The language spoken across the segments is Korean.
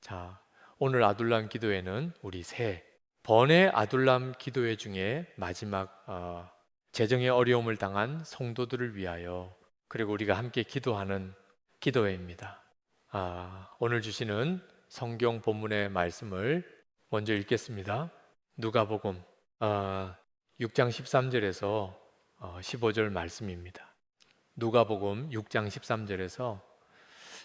자, 오늘 아둘람 기도회는 우리 세 번의 아둘람 기도회 중에 마지막 재정의 어려움을 당한 성도들을 위하여 그리고 우리가 함께 기도하는 기도회입니다. 오늘 주시는 성경 본문의 말씀을 먼저 읽겠습니다. 누가복음 6장 13절에서 15절 말씀입니다. 누가복음 6장 13절에서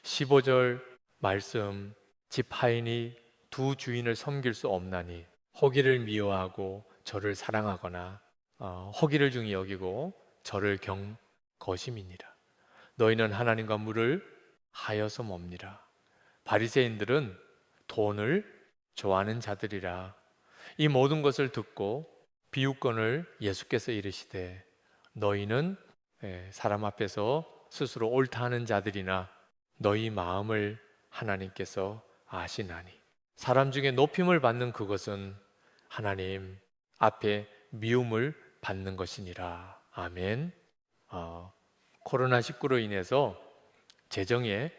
15절 말씀, 집 하인이 두 주인을 섬길 수 없나니 허기를 미워하고 저를 사랑하거나 허기를 중히 여기고 저를 거심이니라. 너희는 하나님과 물을 하여서 멉니라. 바리새인들은 돈을 좋아하는 자들이라. 이 모든 것을 듣고 비유권을 예수께서 이르시되 너희는 사람 앞에서 스스로 옳다 하는 자들이나 너희 마음을 하나님께서 아시나니 사람 중에 높임을 받는 그것은 하나님 앞에 미움을 받는 것이니라. 아멘. 코로나19로 인해서 재정에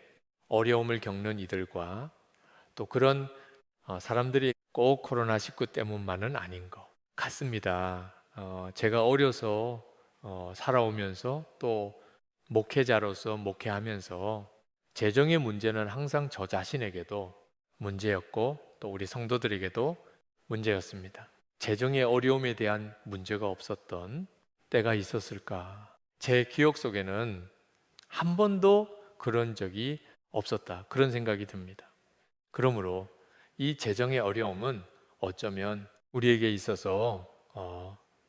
어려움을 겪는 이들과 또 그런 사람들이 꼭 코로나19 때문만은 아닌 것 같습니다. 제가 어려서 살아오면서 또 목회자로서 목회하면서 재정의 문제는 항상 저 자신에게도 문제였고 또 우리 성도들에게도 문제였습니다. 재정의 어려움에 대한 문제가 없었던 때가 있었을까? 제 기억 속에는 한 번도 그런 적이 없었다. 그런 생각이 듭니다. 그러므로 이 재정의 어려움은 어쩌면 우리에게 있어서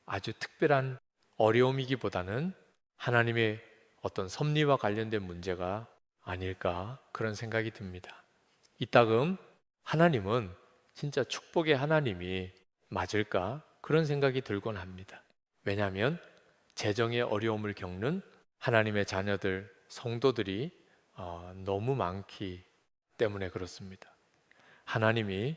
아주 특별한 어려움이기보다는 하나님의 어떤 섭리와 관련된 문제가 아닐까 그런 생각이 듭니다. 이따금 하나님은 진짜 축복의 하나님이 맞을까 그런 생각이 들곤 합니다. 왜냐하면 재정의 어려움을 겪는 하나님의 자녀들, 성도들이 너무 많기 때문에 그렇습니다. 하나님이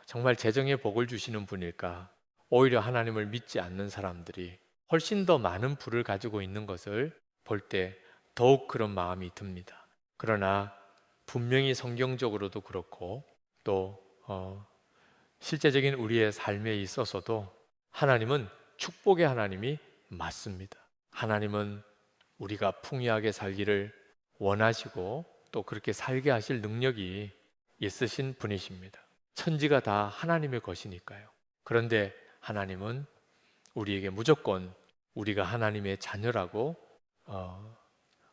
정말 재정의 복을 주시는 분일까? 오히려 하나님을 믿지 않는 사람들이 훨씬 더 많은 부를 가지고 있는 것을 볼 때 더욱 그런 마음이 듭니다. 그러나 분명히 성경적으로도 그렇고 또 실제적인 우리의 삶에 있어서도 하나님은 축복의 하나님이 맞습니다. 하나님은 우리가 풍요하게 살기를 원하시고 또 그렇게 살게 하실 능력이 있으신 분이십니다. 천지가 다 하나님의 것이니까요. 그런데 하나님은 우리에게 무조건 우리가 하나님의 자녀라고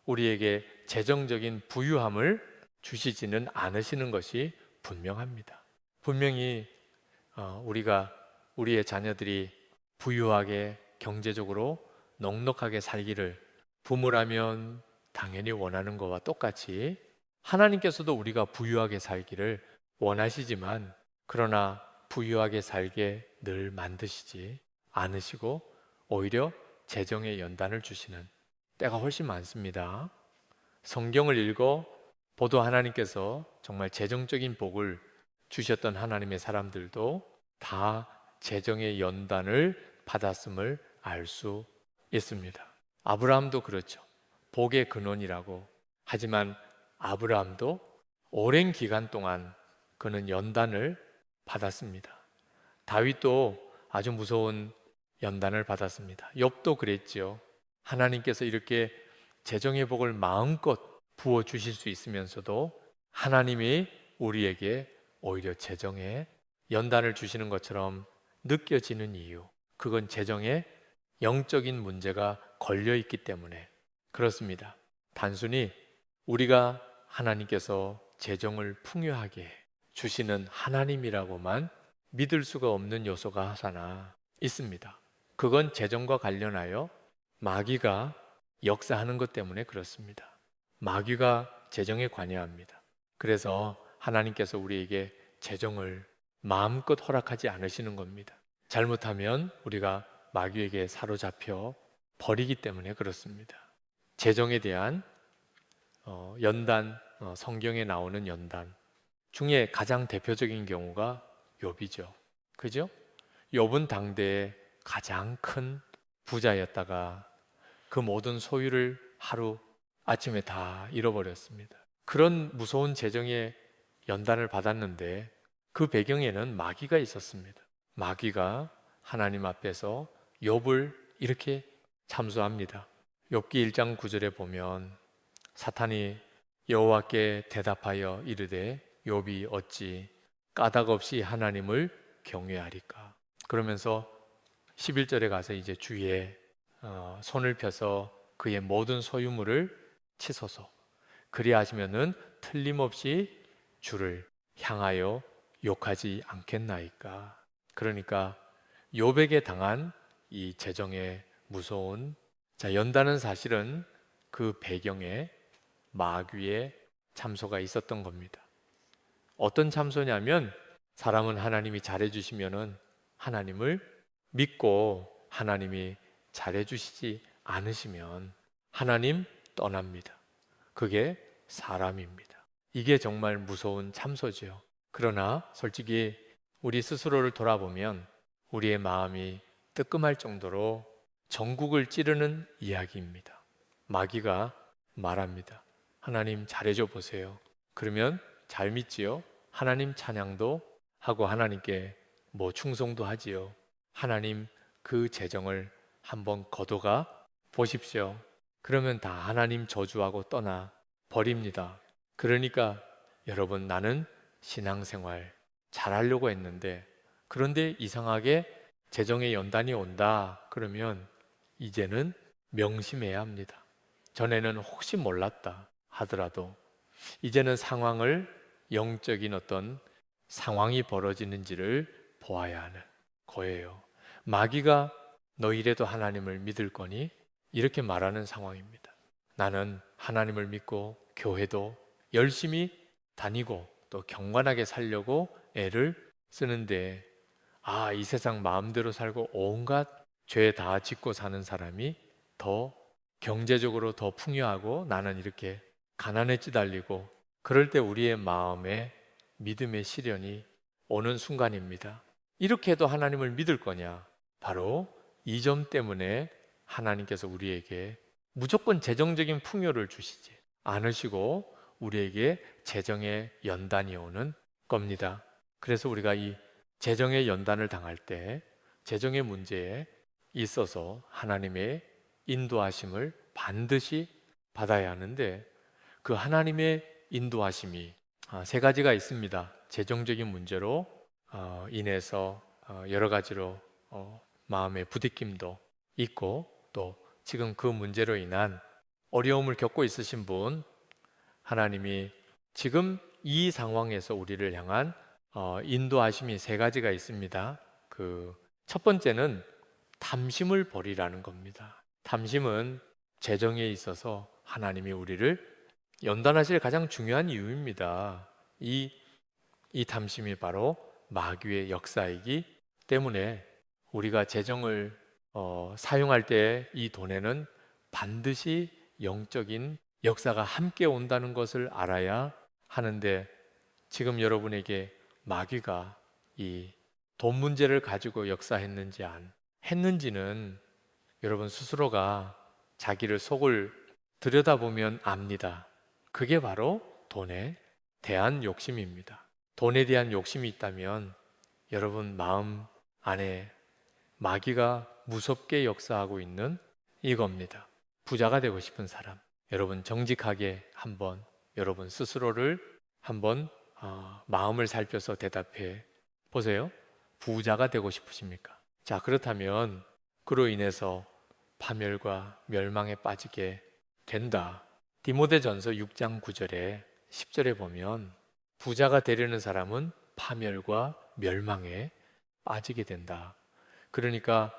우리에게 재정적인 부유함을 주시지는 않으시는 것이 분명합니다. 분명히 우리가 우리의 자녀들이 부유하게 경제적으로 넉넉하게 살기를 부모라면 당연히 원하는 것과 똑같이 하나님께서도 우리가 부유하게 살기를 원하시지만 그러나 부유하게 살게 늘 만드시지 않으시고 오히려 재정의 연단을 주시는 때가 훨씬 많습니다. 성경을 읽어 보도 하나님께서 정말 재정적인 복을 주셨던 하나님의 사람들도 다 재정의 연단을 받았음을 알 수 있습니다. 아브라함도 그렇죠. 복의 근원이라고 하지만 아브라함도 오랜 기간 동안 그는 연단을 받았습니다. 다윗도 아주 무서운 연단을 받았습니다. 욥도 그랬지요. 하나님께서 이렇게 재정의 복을 마음껏 부어 주실 수 있으면서도 하나님이 우리에게 오히려 재정에 연단을 주시는 것처럼 느껴지는 이유, 그건 재정에 영적인 문제가 걸려 있기 때문에 그렇습니다. 단순히 우리가 하나님께서 재정을 풍요하게 주시는 하나님이라고만 믿을 수가 없는 요소가 하나 있습니다. 그건 재정과 관련하여 마귀가 역사하는 것 때문에 그렇습니다. 마귀가 재정에 관여합니다. 그래서 하나님께서 우리에게 재정을 마음껏 허락하지 않으시는 겁니다. 잘못하면 우리가 마귀에게 사로잡혀 버리기 때문에 그렇습니다. 재정에 대한 연단, 성경에 나오는 연단 중에 가장 대표적인 경우가 욥이죠. 그죠? 욥은 당대의 가장 큰 부자였다가 그 모든 소유를 하루 아침에 다 잃어버렸습니다. 그런 무서운 재정의 연단을 받았는데 그 배경에는 마귀가 있었습니다. 마귀가 하나님 앞에서 욥을 이렇게 참소합니다. 욥기 1장 9절에 보면 사탄이 여호와께 대답하여 이르되 욥이 어찌 까닭 없이 하나님을 경외하리까. 그러면서 11절에 가서 이제 주위에 손을 펴서 그의 모든 소유물을 치소서. 그리하시면은 틀림없이 주를 향하여 욕하지 않겠나이까. 그러니까 욥에게 당한 이 재정의 무서운 연단은 사실은 그 배경에 마귀의 참소가 있었던 겁니다. 어떤 참소냐면 사람은 하나님이 잘해주시면은 하나님을 믿고 하나님이 잘해주시지 않으시면 하나님 떠납니다. 그게 사람입니다. 이게 정말 무서운 참소지요. 그러나 솔직히 우리 스스로를 돌아보면 우리의 마음이 뜨끔할 정도로 전국을 찌르는 이야기입니다. 마귀가 말합니다. 하나님 잘해줘 보세요. 그러면 잘 믿지요. 하나님 찬양도 하고 하나님께 충성도 하지요. 하나님 그 재정을 한번 거둬가 보십시오. 그러면 다 하나님 저주하고 떠나 버립니다. 그러니까 여러분, 나는 신앙생활 잘하려고 했는데 그런데 이상하게 재정의 연단이 온다. 그러면 이제는 명심해야 합니다. 전에는 혹시 몰랐다 하더라도 이제는 상황을, 영적인 어떤 상황이 벌어지는지를 보아야 하는 거예요. 마귀가 너 이래도 하나님을 믿을 거니? 이렇게 말하는 상황입니다. 나는 하나님을 믿고 교회도 열심히 다니고 또 경건하게 살려고 애를 쓰는데 이 세상 마음대로 살고 온갖 죄 다 짓고 사는 사람이 더 경제적으로 더 풍요하고 나는 이렇게 가난에 찌달리고, 그럴 때 우리의 마음에 믿음의 시련이 오는 순간입니다. 이렇게 해도 하나님을 믿을 거냐? 바로 이 점 때문에 하나님께서 우리에게 무조건 재정적인 풍요를 주시지 않으시고 우리에게 재정의 연단이 오는 겁니다. 그래서 우리가 이 재정의 연단을 당할 때 재정의 문제에 있어서 하나님의 인도하심을 반드시 받아야 하는데, 그 하나님의 인도하심이 세 가지가 있습니다. 재정적인 문제로 인해서 여러 가지로 마음의 부딪힘도 있고, 또 지금 그 문제로 인한 어려움을 겪고 있으신 분, 하나님이 지금 이 상황에서 우리를 향한 인도하심이 세 가지가 있습니다. 그 첫 번째는 탐심을 버리라는 겁니다. 탐심은 재정에 있어서 하나님이 우리를 연단하실 가장 중요한 이유입니다. 이 탐심이 바로 마귀의 역사이기 때문에 우리가 재정을 사용할 때 이 돈에는 반드시 영적인 역사가 함께 온다는 것을 알아야 하는데, 지금 여러분에게 마귀가 이 돈 문제를 가지고 역사했는지 안 했는지는 여러분 스스로가 자기를 속을 들여다보면 압니다. 그게 바로 돈에 대한 욕심입니다. 돈에 대한 욕심이 있다면 여러분 마음 안에 마귀가 무섭게 역사하고 있는 이겁니다. 부자가 되고 싶은 사람, 여러분 정직하게 한번 여러분 스스로를 한번 마음을 살펴서 대답해 보세요. 부자가 되고 싶으십니까? 자, 그렇다면 그로 인해서 파멸과 멸망에 빠지게 된다. 디모데전서 6장 9절에 10절에 보면 부자가 되려는 사람은 파멸과 멸망에 빠지게 된다. 그러니까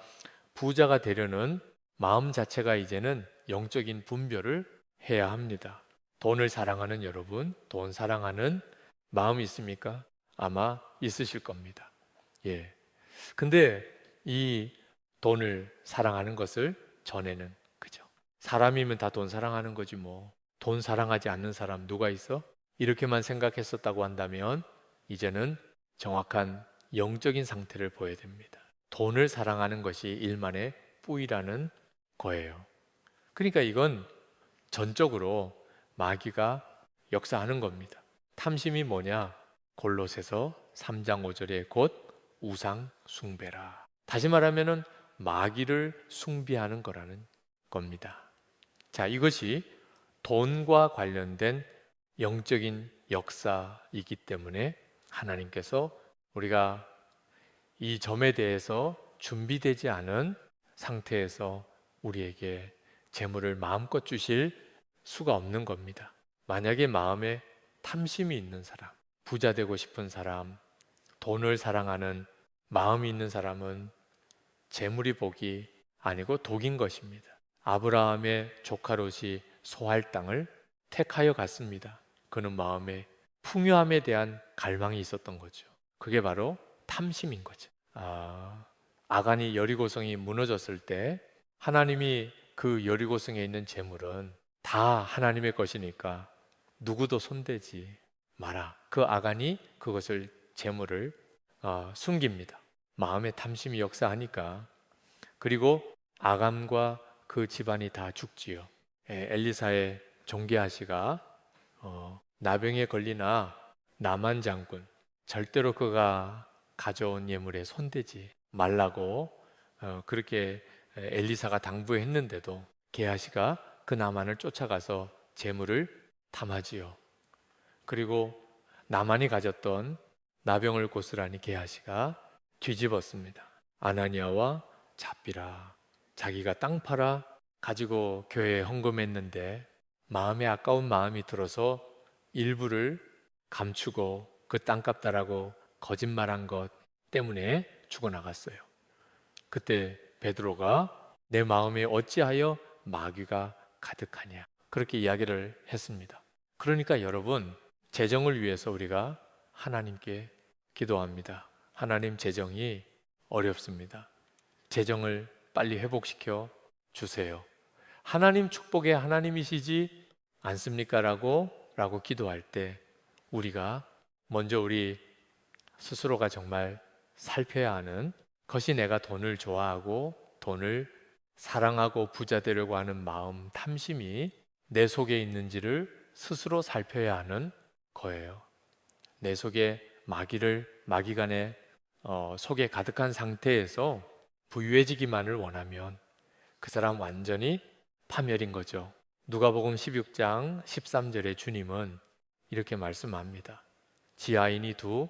부자가 되려는 마음 자체가 이제는 영적인 분별을 해야 합니다. 돈을 사랑하는 여러분, 돈 사랑하는 마음이 있습니까? 아마 있으실 겁니다. 예. 근데 이 돈을 사랑하는 것을 전에는, 그죠? 사람이면 다 돈 사랑하는 거지 뭐. 돈 사랑하지 않는 사람 누가 있어? 이렇게만 생각했었다고 한다면 이제는 정확한 영적인 상태를 보여야 됩니다. 돈을 사랑하는 것이 일만의 뿌이라는 거예요. 그러니까 이건 전적으로 마귀가 역사하는 겁니다. 탐심이 뭐냐? 골로새서 3장 5절에 곧 우상 숭배라. 다시 말하면은 마귀를 숭배하는 거라는 겁니다. 자, 이것이 돈과 관련된 영적인 역사이기 때문에 하나님께서 우리가 이 점에 대해서 준비되지 않은 상태에서 우리에게 재물을 마음껏 주실 수가 없는 겁니다. 만약에 마음에 탐심이 있는 사람, 부자 되고 싶은 사람, 돈을 사랑하는 마음이 있는 사람은 재물이 복이 아니고 독인 것입니다. 아브라함의 조카 롯이 소할 땅을 택하여 갔습니다. 그는 마음에 풍요함에 대한 갈망이 있었던 거죠. 그게 바로 탐심인 거죠. 아간이 여리고성이 무너졌을 때 하나님이 그 여리고성에 있는 재물은 다 하나님의 것이니까 누구도 손대지 마라. 그 아간이 그것을 재물을 숨깁니다. 마음의 탐심이 역사하니까. 그리고 아간과 그 집안이 다 죽지요. 엘리사의 종게하시가 나병에 걸리나 나만 장군 절대로 그가 가져온 예물에 손대지 말라고 그렇게 엘리사가 당부했는데도 게하시가 그 나만을 쫓아가서 재물을 탐하지요. 그리고 나만이 가졌던 나병을 고스란히 게하시가 뒤집었습니다. 아나니아와 잡비라, 자기가 땅 팔아 가지고 교회에 헌금했는데 마음에 아까운 마음이 들어서 일부를 감추고 그 땅값 달라고 거짓말한 것 때문에 죽어나갔어요. 그때 베드로가 내 마음에 어찌하여 마귀가 가득하냐 그렇게 이야기를 했습니다. 그러니까 여러분, 재정을 위해서 우리가 하나님께 기도합니다. 하나님, 재정이 어렵습니다. 재정을 빨리 회복시켜 주세요. 하나님 축복의 하나님이시지 않습니까? 라고 기도할 때 우리가 먼저 우리 스스로가 정말 살펴야 하는 것이, 내가 돈을 좋아하고 돈을 사랑하고 부자 되려고 하는 마음, 탐심이 내 속에 있는지를 스스로 살펴야 하는 거예요. 내 속에 마귀가 내 속에 가득한 상태에서 부유해지기만을 원하면 그 사람 완전히 파멸인 거죠. 누가복음 16장 13절에 주님은 이렇게 말씀합니다. 지하인이 두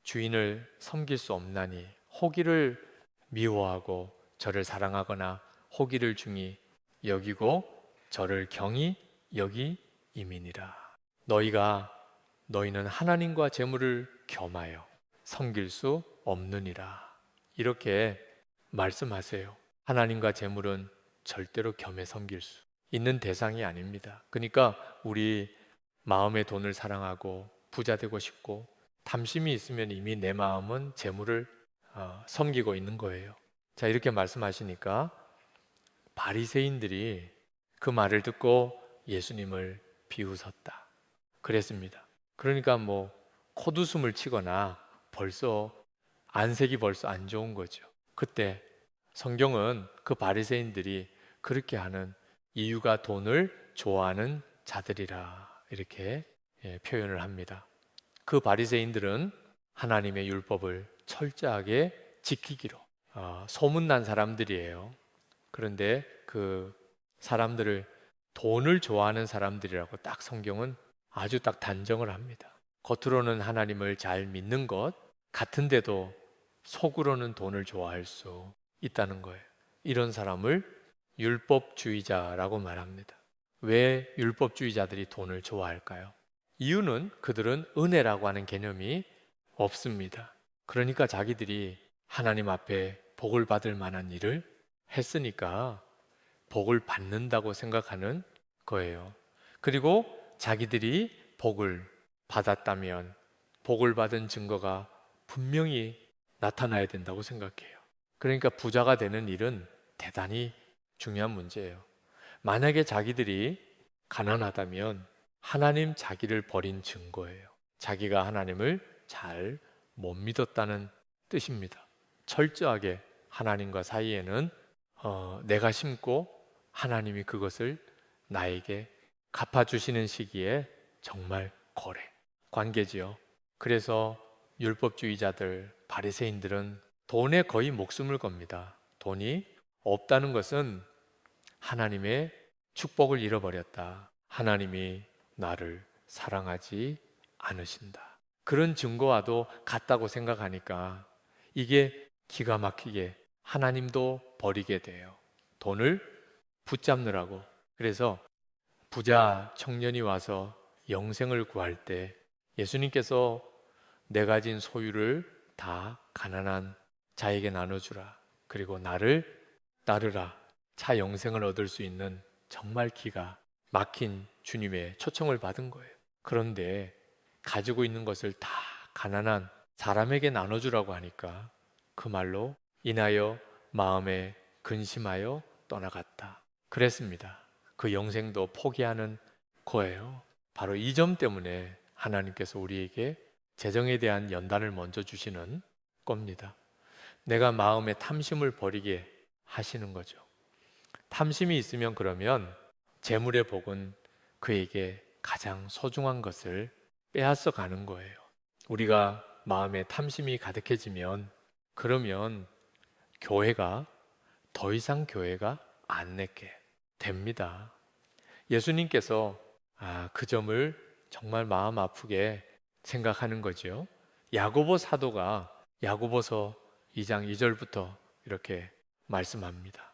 주인을 섬길 수 없나니 호기를 미워하고 저를 사랑하거나 호기를 중히 여기고 저를 경히 여기임이니라. 너희는 하나님과 재물을 겸하여 섬길 수 없느니라. 이렇게 말씀하세요. 하나님과 재물은 절대로 겸해 섬길 수 있는 대상이 아닙니다. 그러니까 우리 마음의 돈을 사랑하고 부자 되고 싶고 탐심이 있으면 이미 내 마음은 재물을 섬기고 있는 거예요. 자, 이렇게 말씀하시니까 바리새인들이 그 말을 듣고 예수님을 비웃었다 그랬습니다. 그러니까 뭐 콧웃음을 치거나 안색이 벌써 안 좋은 거죠. 그때 성경은 그 바리새인들이 그렇게 하는 이유가 돈을 좋아하는 자들이라 이렇게 표현을 합니다. 그 바리새인들은 하나님의 율법을 철저하게 지키기로 소문난 사람들이에요. 그런데 그 사람들을 돈을 좋아하는 사람들이라고 딱 성경은 아주 딱 단정을 합니다. 겉으로는 하나님을 잘 믿는 것 같은데도 속으로는 돈을 좋아할 수 있다는 거예요. 이런 사람을 율법주의자라고 말합니다. 왜 율법주의자들이 돈을 좋아할까요? 이유는 그들은 은혜라고 하는 개념이 없습니다. 그러니까 자기들이 하나님 앞에 복을 받을 만한 일을 했으니까 복을 받는다고 생각하는 거예요. 그리고 자기들이 복을 받았다면 복을 받은 증거가 분명히 나타나야 된다고 생각해요. 그러니까 부자가 되는 일은 대단히 중요한 문제예요. 만약에 자기들이 가난하다면 하나님 자기를 버린 증거예요. 자기가 하나님을 잘 못 믿었다는 뜻입니다. 철저하게 하나님과 사이에는 내가 심고 하나님이 그것을 나에게 갚아주시는 시기에 정말 관계지요. 그래서 율법주의자들, 바리새인들은 돈에 거의 목숨을 겁니다. 돈이 없다는 것은 하나님의 축복을 잃어버렸다. 하나님이 나를 사랑하지 않으신다. 그런 증거와도 같다고 생각하니까 이게 기가 막히게 하나님도 버리게 돼요. 돈을 붙잡느라고. 그래서 부자 청년이 와서 영생을 구할 때 예수님께서 내 가진 소유를 다 가난한 자에게 나눠주라. 그리고 나를 따르라. 차 영생을 얻을 수 있는 정말 기가 막힌 주님의 초청을 받은 거예요. 그런데 가지고 있는 것을 다 가난한 사람에게 나눠주라고 하니까 그 말로 인하여 마음에 근심하여 떠나갔다. 그랬습니다. 그 영생도 포기하는 거예요. 바로 이 점 때문에 하나님께서 우리에게 재정에 대한 연단을 먼저 주시는 겁니다. 내가 마음의 탐심을 버리게 하시는 거죠. 탐심이 있으면 그러면 재물의 복은 그에게 가장 소중한 것을 빼앗아 가는 거예요. 우리가 마음에 탐심이 가득해지면 그러면 교회가 더 이상 교회가 안 내게 됩니다. 예수님께서 그 점을 정말 마음 아프게 생각하는 거죠. 야고보 사도가 야고보서 2장 2절부터 이렇게 말씀합니다.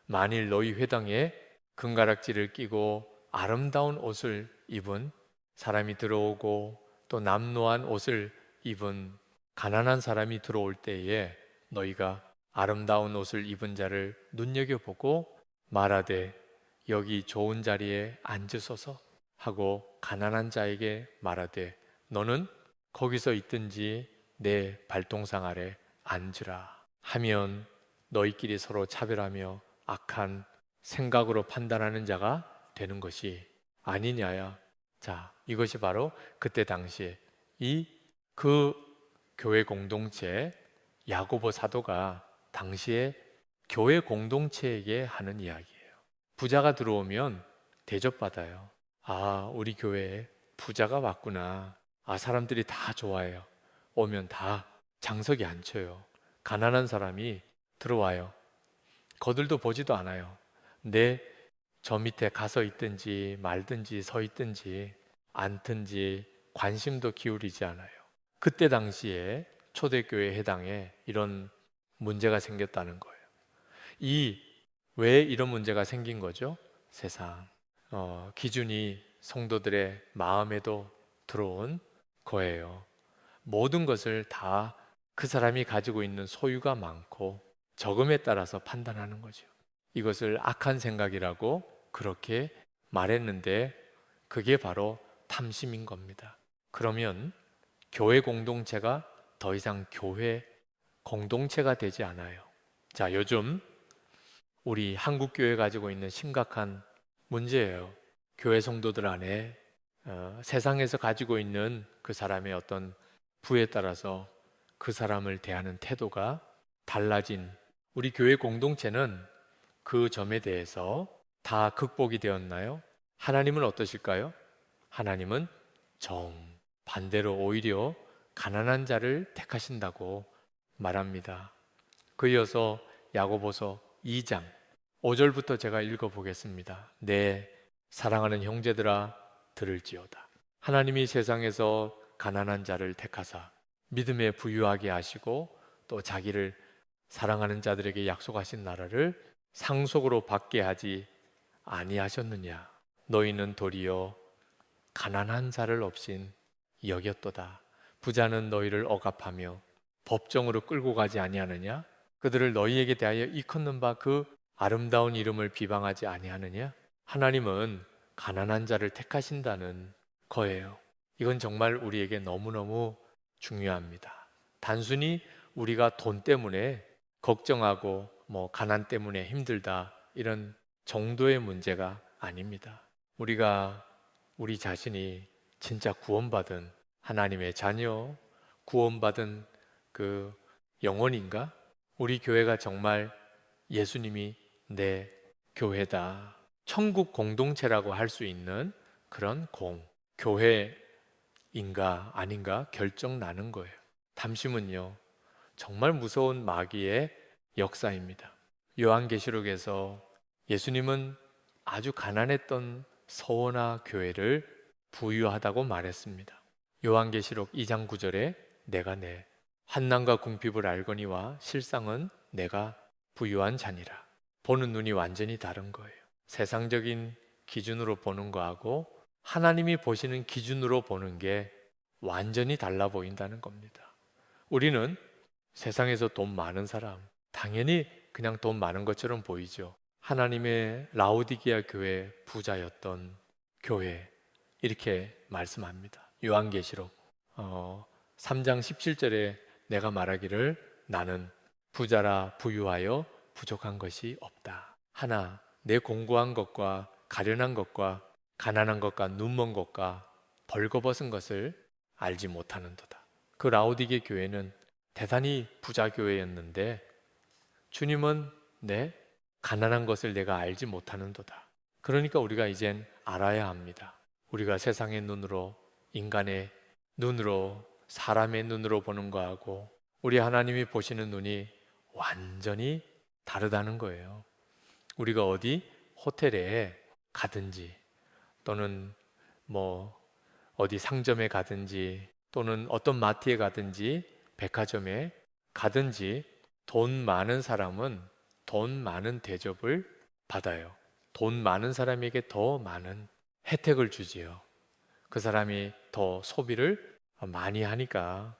만일 너희 회당에 금가락지를 끼고 아름다운 옷을 입은 사람이 들어오고 또 남노한 옷을 입은 가난한 사람이 들어올 때에 너희가 아름다운 옷을 입은 자를 눈여겨보고 말하되 여기 좋은 자리에 앉으소서 하고 가난한 자에게 말하되 너는 거기서 있든지 내 발동상 아래 앉으라 하면 너희끼리 서로 차별하며 악한 생각으로 판단하는 자가 되는 것이 아니냐야. 자, 이것이 바로 그때 당시에 그 교회 공동체 야고보 사도가 당시에 교회 공동체에게 하는 이야기예요. 부자가 들어오면 대접받아요. 우리 교회에 부자가 왔구나. 사람들이 다 좋아해요. 오면 다 장석이 안 쳐요. 가난한 사람이 들어와요. 거들도 보지도 않아요. 저 밑에 가서 있든지 말든지 서 있든지 앉든지 관심도 기울이지 않아요. 그때 당시에 초대교회 해당에 이런 문제가 생겼다는 거예요. 왜 이런 문제가 생긴 거죠? 세상 기준이 성도들의 마음에도 들어온 거예요. 모든 것을 다 그 사람이 가지고 있는 소유가 많고 적음에 따라서 판단하는 거죠. 이것을 악한 생각이라고 그렇게 말했는데 그게 바로 탐심인 겁니다. 그러면 교회 공동체가 더 이상 교회 공동체가 되지 않아요. 자, 요즘 우리 한국 교회 가지고 있는 심각한 문제예요. 교회 성도들 안에 세상에서 가지고 있는 그 사람의 어떤 부에 따라서 그 사람을 대하는 태도가 달라진 우리 교회 공동체는 그 점에 대해서 다 극복이 되었나요? 하나님은 어떠실까요? 하나님은 반대로 오히려 가난한 자를 택하신다고 말합니다. 그이어서 야고보서 2장 5절부터 제가 읽어보겠습니다. 내 사랑하는 형제들아 들을지어다. 하나님이 세상에서 가난한 자를 택하사 믿음에 부유하게 하시고 또 자기를 사랑하는 자들에게 약속하신 나라를 상속으로 받게 하지 아니하셨느냐. 너희는 도리어 가난한 자를 없인 여겼도다. 부자는 너희를 억압하며 법정으로 끌고 가지 아니하느냐. 그들을 너희에게 대하여 일컫는 바 그 아름다운 이름을 비방하지 아니하느냐. 하나님은 가난한 자를 택하신다는 거예요. 이건 정말 우리에게 너무너무 중요합니다. 단순히 우리가 돈 때문에 걱정하고 가난 때문에 힘들다 이런 정도의 문제가 아닙니다. 우리가 우리 자신이 진짜 구원받은 하나님의 자녀, 구원받은 그 영혼인가? 우리 교회가 정말 예수님이 내 교회다. 천국 공동체라고 할 수 있는 그런 교회 인가 아닌가 결정 나는 거예요. 탐심은요, 정말 무서운 마귀의 역사입니다. 요한계시록에서 예수님은 아주 가난했던 서원화 교회를 부유하다고 말했습니다. 요한계시록 2장 9절에 내가 내 환난과 궁핍을 알거니와 실상은 내가 부유한 자니라. 보는 눈이 완전히 다른 거예요. 세상적인 기준으로 보는 거하고 하나님이 보시는 기준으로 보는 게 완전히 달라 보인다는 겁니다. 우리는 세상에서 돈 많은 사람, 당연히 그냥 돈 많은 것처럼 보이죠. 하나님의 라오디게아 교회 부자였던 교회, 이렇게 말씀합니다. 요한계시록 3장 17절에 내가 말하기를 나는 부자라 부유하여 부족한 것이 없다. 하나, 내 공고한 것과 가련한 것과 가난한 것과 눈먼 것과 벌거벗은 것을 알지 못하는도다. 그 라오디게 교회는 대단히 부자 교회였는데 주님은 내 가난한 것을 내가 알지 못하는도다. 그러니까 우리가 이젠 알아야 합니다. 우리가 세상의 눈으로, 인간의 눈으로, 사람의 눈으로 보는 거하고 우리 하나님이 보시는 눈이 완전히 다르다는 거예요. 우리가 어디 호텔에 가든지 또는 어디 상점에 가든지 또는 어떤 마트에 가든지 백화점에 가든지 돈 많은 사람은 돈 많은 대접을 받아요. 돈 많은 사람에게 더 많은 혜택을 주지요. 그 사람이 더 소비를 많이 하니까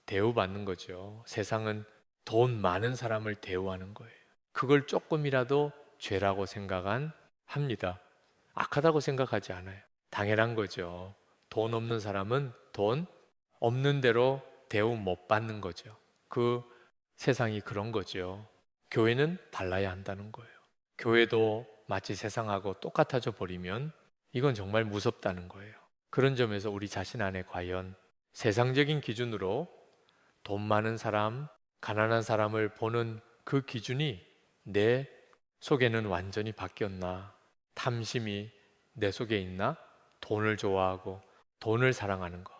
대우받는 거죠. 세상은 돈 많은 사람을 대우하는 거예요. 그걸 조금이라도 죄라고 합니다. 악하다고 생각하지 않아요. 당연한 거죠. 돈 없는 사람은 돈 없는 대로 대우 못 받는 거죠. 그 세상이 그런 거죠. 교회는 달라야 한다는 거예요. 교회도 마치 세상하고 똑같아져 버리면 이건 정말 무섭다는 거예요. 그런 점에서 우리 자신 안에 과연 세상적인 기준으로 돈 많은 사람, 가난한 사람을 보는 그 기준이 내 속에는 완전히 바뀌었나? 탐심이 내 속에 있나? 돈을 좋아하고 돈을 사랑하는 거.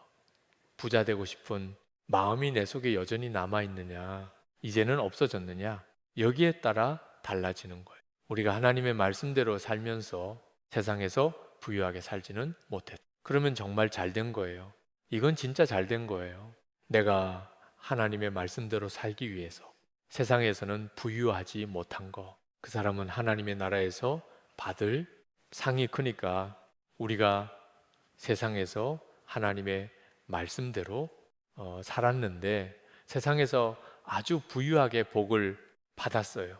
부자 되고 싶은 마음이 내 속에 여전히 남아있느냐? 이제는 없어졌느냐? 여기에 따라 달라지는 거예요. 우리가 하나님의 말씀대로 살면서 세상에서 부유하게 살지는 못했다. 그러면 정말 잘 된 거예요. 이건 진짜 잘 된 거예요. 내가 하나님의 말씀대로 살기 위해서 세상에서는 부유하지 못한 거, 그 사람은 하나님의 나라에서 받을 상이 크니까 우리가 세상에서 하나님의 말씀대로 살았는데 세상에서 아주 부유하게 복을 받았어요.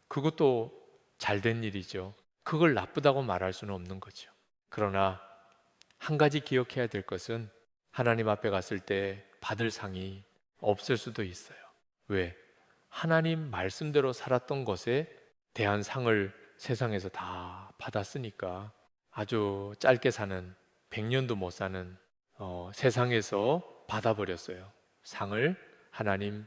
그것도 잘된 일이죠. 그걸 나쁘다고 말할 수는 없는 거죠. 그러나 한 가지 기억해야 될 것은 하나님 앞에 갔을 때 받을 상이 없을 수도 있어요. 왜? 하나님 말씀대로 살았던 것에 대한 상을 세상에서 다 받았으니까 아주 짧게 사는 100년도 못 사는 세상에서 받아버렸어요. 상을 하나님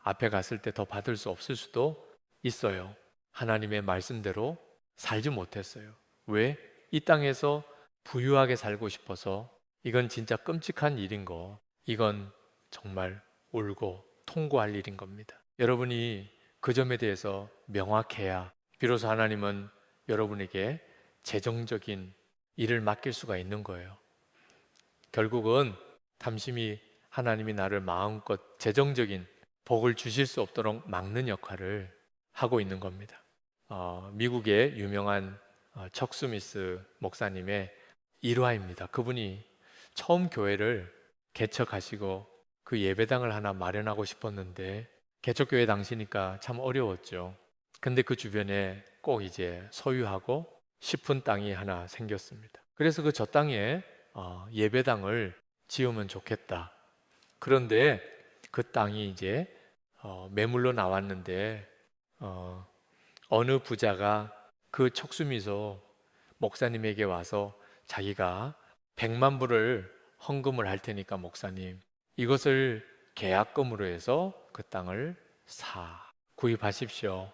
앞에 갔을 때 더 받을 수 없을 수도 있어요. 하나님의 말씀대로 살지 못했어요. 왜? 이 땅에서 부유하게 살고 싶어서 이건 진짜 끔찍한 일인 거. 이건 정말 옳고 통고할 일인 겁니다. 여러분이 그 점에 대해서 명확해야 비로소 하나님은 여러분에게 재정적인 일을 맡길 수가 있는 거예요. 결국은 탐심이 하나님이 나를 마음껏 재정적인 복을 주실 수 없도록 막는 역할을 하고 있는 겁니다. 미국의 유명한 척 스미스 목사님의 일화입니다. 그분이 처음 교회를 개척하시고 그 예배당을 하나 마련하고 싶었는데 개척교회 당시니까 참 어려웠죠. 근데 그 주변에 꼭 이제 소유하고 싶은 땅이 하나 생겼습니다. 그래서 저 땅에 예배당을 지으면 좋겠다. 그런데 그 땅이 이제 매물로 나왔는데 어느 부자가 그 척수미소 목사님에게 와서 자기가 100만 불을 헌금을 할 테니까 목사님 이것을 계약금으로 해서 그 땅을 구입하십시오.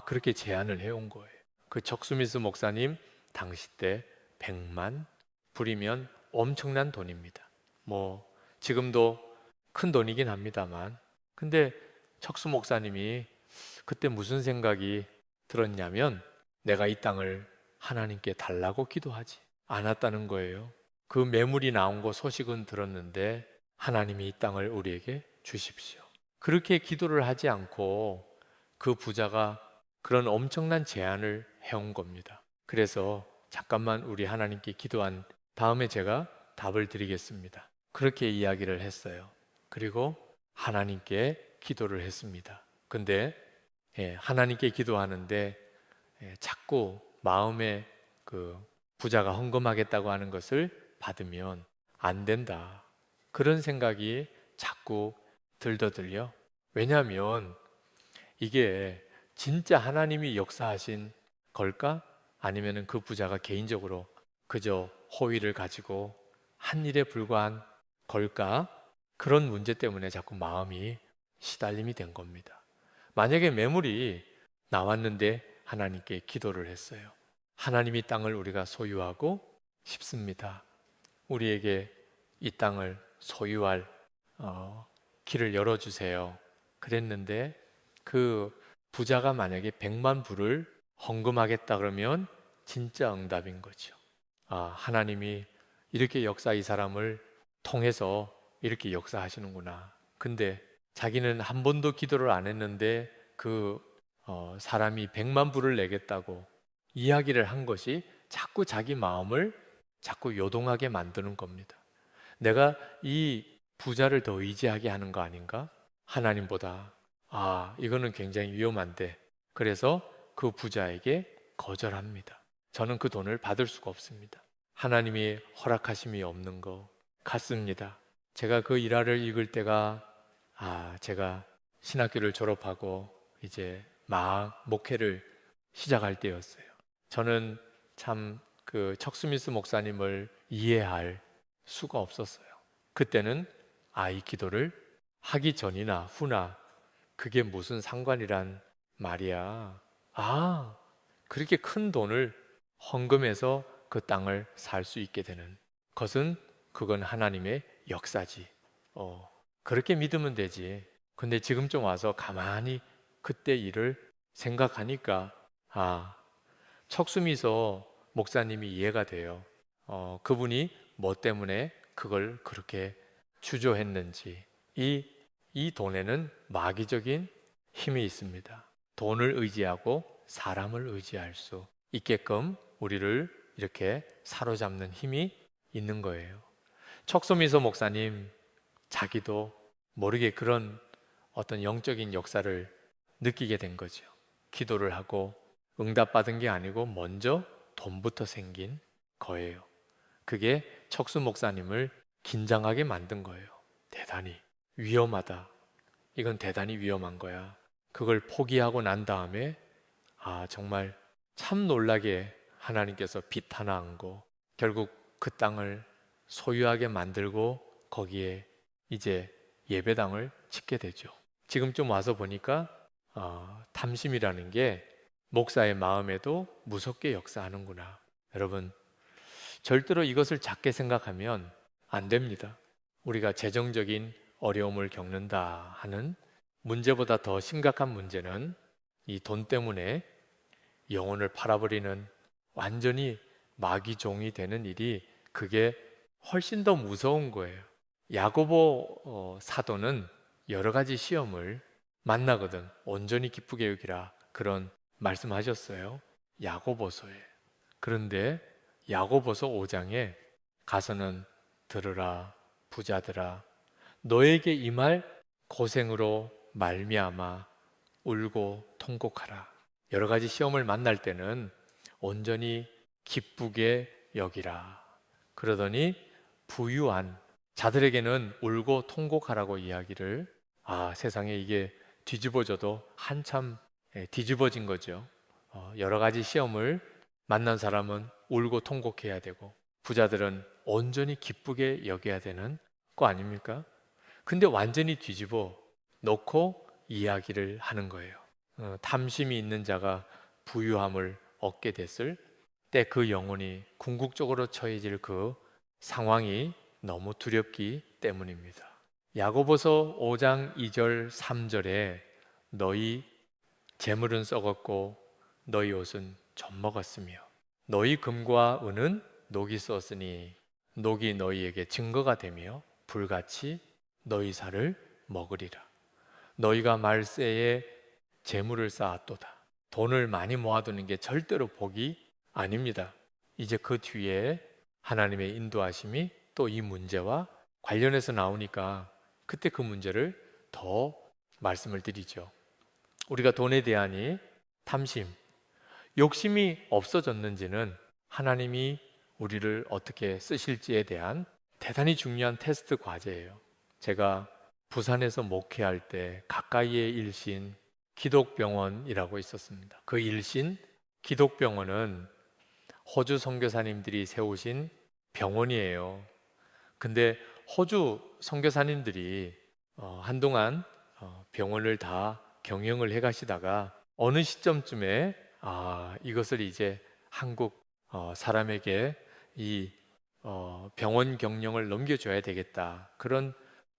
그렇게 제안을 해온 거예요. 그 척수미스 목사님 당시 때 100만 불이면 엄청난 돈입니다. 뭐 지금도 큰 돈이긴 합니다만, 근데 척수 목사님이 그때 무슨 생각이 들었냐면, 내가 이 땅을 하나님께 달라고 기도하지 않았다는 거예요. 그 매물이 나온 거 소식은 들었는데 하나님이 이 땅을 우리에게 주십시오. 그렇게 기도를 하지 않고 그 부자가 그런 엄청난 제안을 해온 겁니다. 그래서 잠깐만 우리 하나님께 기도한 다음에 제가 답을 드리겠습니다. 그렇게 이야기를 했어요. 그리고 하나님께 기도를 했습니다. 근데 하나님께 기도하는데 자꾸 마음에 그 부자가 헌금하겠다고 하는 것을 받으면 안 된다, 그런 생각이 자꾸 들더들요. 왜냐하면 이게 진짜 하나님이 역사하신 걸까? 아니면 그 부자가 개인적으로 그저 호의를 가지고 한 일에 불과한 걸까? 그런 문제 때문에 자꾸 마음이 시달림이 된 겁니다. 만약에 매물이 나왔는데 하나님께 기도를 했어요. 하나님이 땅을 우리가 소유하고 싶습니다. 우리에게 이 땅을 소유할 길을 열어주세요. 그랬는데 그 부자가 만약에 100만 불을 헌금하겠다 그러면 진짜 응답인 거죠. 하나님이 이렇게 이 사람을 통해서 이렇게 역사하시는구나. 근데 자기는 한 번도 기도를 안 했는데 그 사람이 100만 불을 내겠다고 이야기를 한 것이 자꾸 자기 마음을 자꾸 요동하게 만드는 겁니다. 내가 이 부자를 더 의지하게 하는 거 아닌가? 하나님보다. 이거는 굉장히 위험한데. 그래서 그 부자에게 거절합니다. 저는 그 돈을 받을 수가 없습니다. 하나님이 허락하심이 없는 것 같습니다. 제가 그 일화를 읽을 때가 제가 신학교를 졸업하고 이제 막 목회를 시작할 때였어요. 저는 참 그 척스미스 목사님을 이해할 수가 없었어요. 그때는 이 기도를 하기 전이나 후나 그게 무슨 상관이란 말이야. 그렇게 큰 돈을 헌금해서 그 땅을 살 수 있게 되는 것은 그건 하나님의 역사지. 그렇게 믿으면 되지. 근데 지금 좀 와서 가만히 그때 일을 생각하니까 척수미소 목사님이 이해가 돼요. 그분이 뭐 때문에 그걸 그렇게 주저했는지. 이 돈에는 마귀적인 힘이 있습니다. 돈을 의지하고 사람을 의지할 수 있게끔 우리를 이렇게 사로잡는 힘이 있는 거예요. 척소미소 목사님 자기도 모르게 그런 어떤 영적인 역사를 느끼게 된 거죠. 기도를 하고 응답받은 게 아니고 먼저 돈부터 생긴 거예요. 그게 척수 목사님을 긴장하게 만든 거예요. 대단히 위험하다. 이건 대단히 위험한 거야. 그걸 포기하고 난 다음에 정말 참 놀라게 하나님께서 빛 하나 안고 결국 그 땅을 소유하게 만들고 거기에 이제 예배당을 짓게 되죠. 지금 좀 와서 보니까 탐심이라는 게 목사의 마음에도 무섭게 역사하는구나. 여러분, 절대로 이것을 작게 생각하면 안 됩니다. 우리가 재정적인 어려움을 겪는다 하는 문제보다 더 심각한 문제는 이 돈 때문에 영혼을 팔아버리는 완전히 마귀종이 되는 일이, 그게 훨씬 더 무서운 거예요. 야고보 사도는 여러 가지 시험을 만나거든. 온전히 기쁘게 여기라, 그런 말씀하셨어요. 야고보서에. 그런데 야고보서 5장에 가서는 들으라 부자들아, 너에게 임할 고생으로 말미암아 울고 통곡하라. 여러 가지 시험을 만날 때는 온전히 기쁘게 여기라. 그러더니 부유한 자들에게는 울고 통곡하라고 이야기를. 세상에 이게 뒤집어져도 한참 뒤집어진 거죠. 여러 가지 시험을 만난 사람은 울고 통곡해야 되고 부자들은 온전히 기쁘게 여겨야 되는 거 아닙니까? 근데 완전히 뒤집어 놓고 이야기를 하는 거예요. 탐심이 있는 자가 부유함을 얻게 됐을 때 그 영혼이 궁극적으로 처해질 그 상황이 너무 두렵기 때문입니다. 야고보서 5장 2절 3절에 너희 재물은 썩었고 너희 옷은 젖먹었으며 너희 금과 은은 녹이 썼으니 녹이 너희에게 증거가 되며 불같이 너희 살을 먹으리라. 너희가 말세에 재물을 쌓았도다. 돈을 많이 모아두는 게 절대로 복이 아닙니다. 이제 그 뒤에 하나님의 인도하심이 또 이 문제와 관련해서 나오니까 그때 그 문제를 더 말씀을 드리죠. 우리가 돈에 대한 이 탐심, 욕심이 없어졌는지는 하나님이 우리를 어떻게 쓰실지에 대한 대단히 중요한 테스트 과제예요. 제가 부산에서 목회할 때 가까이에 일신 기독병원이라고 있었습니다. 그 일신 기독병원은 호주 선교사님들이 세우신 병원이에요. 근데 호주 선교사님들이 한동안 병원을 다 경영을 해 가시다가 어느 시점쯤에 이것을 이제 한국 사람에게 이 병원 경영을 넘겨줘야 되겠다, 그런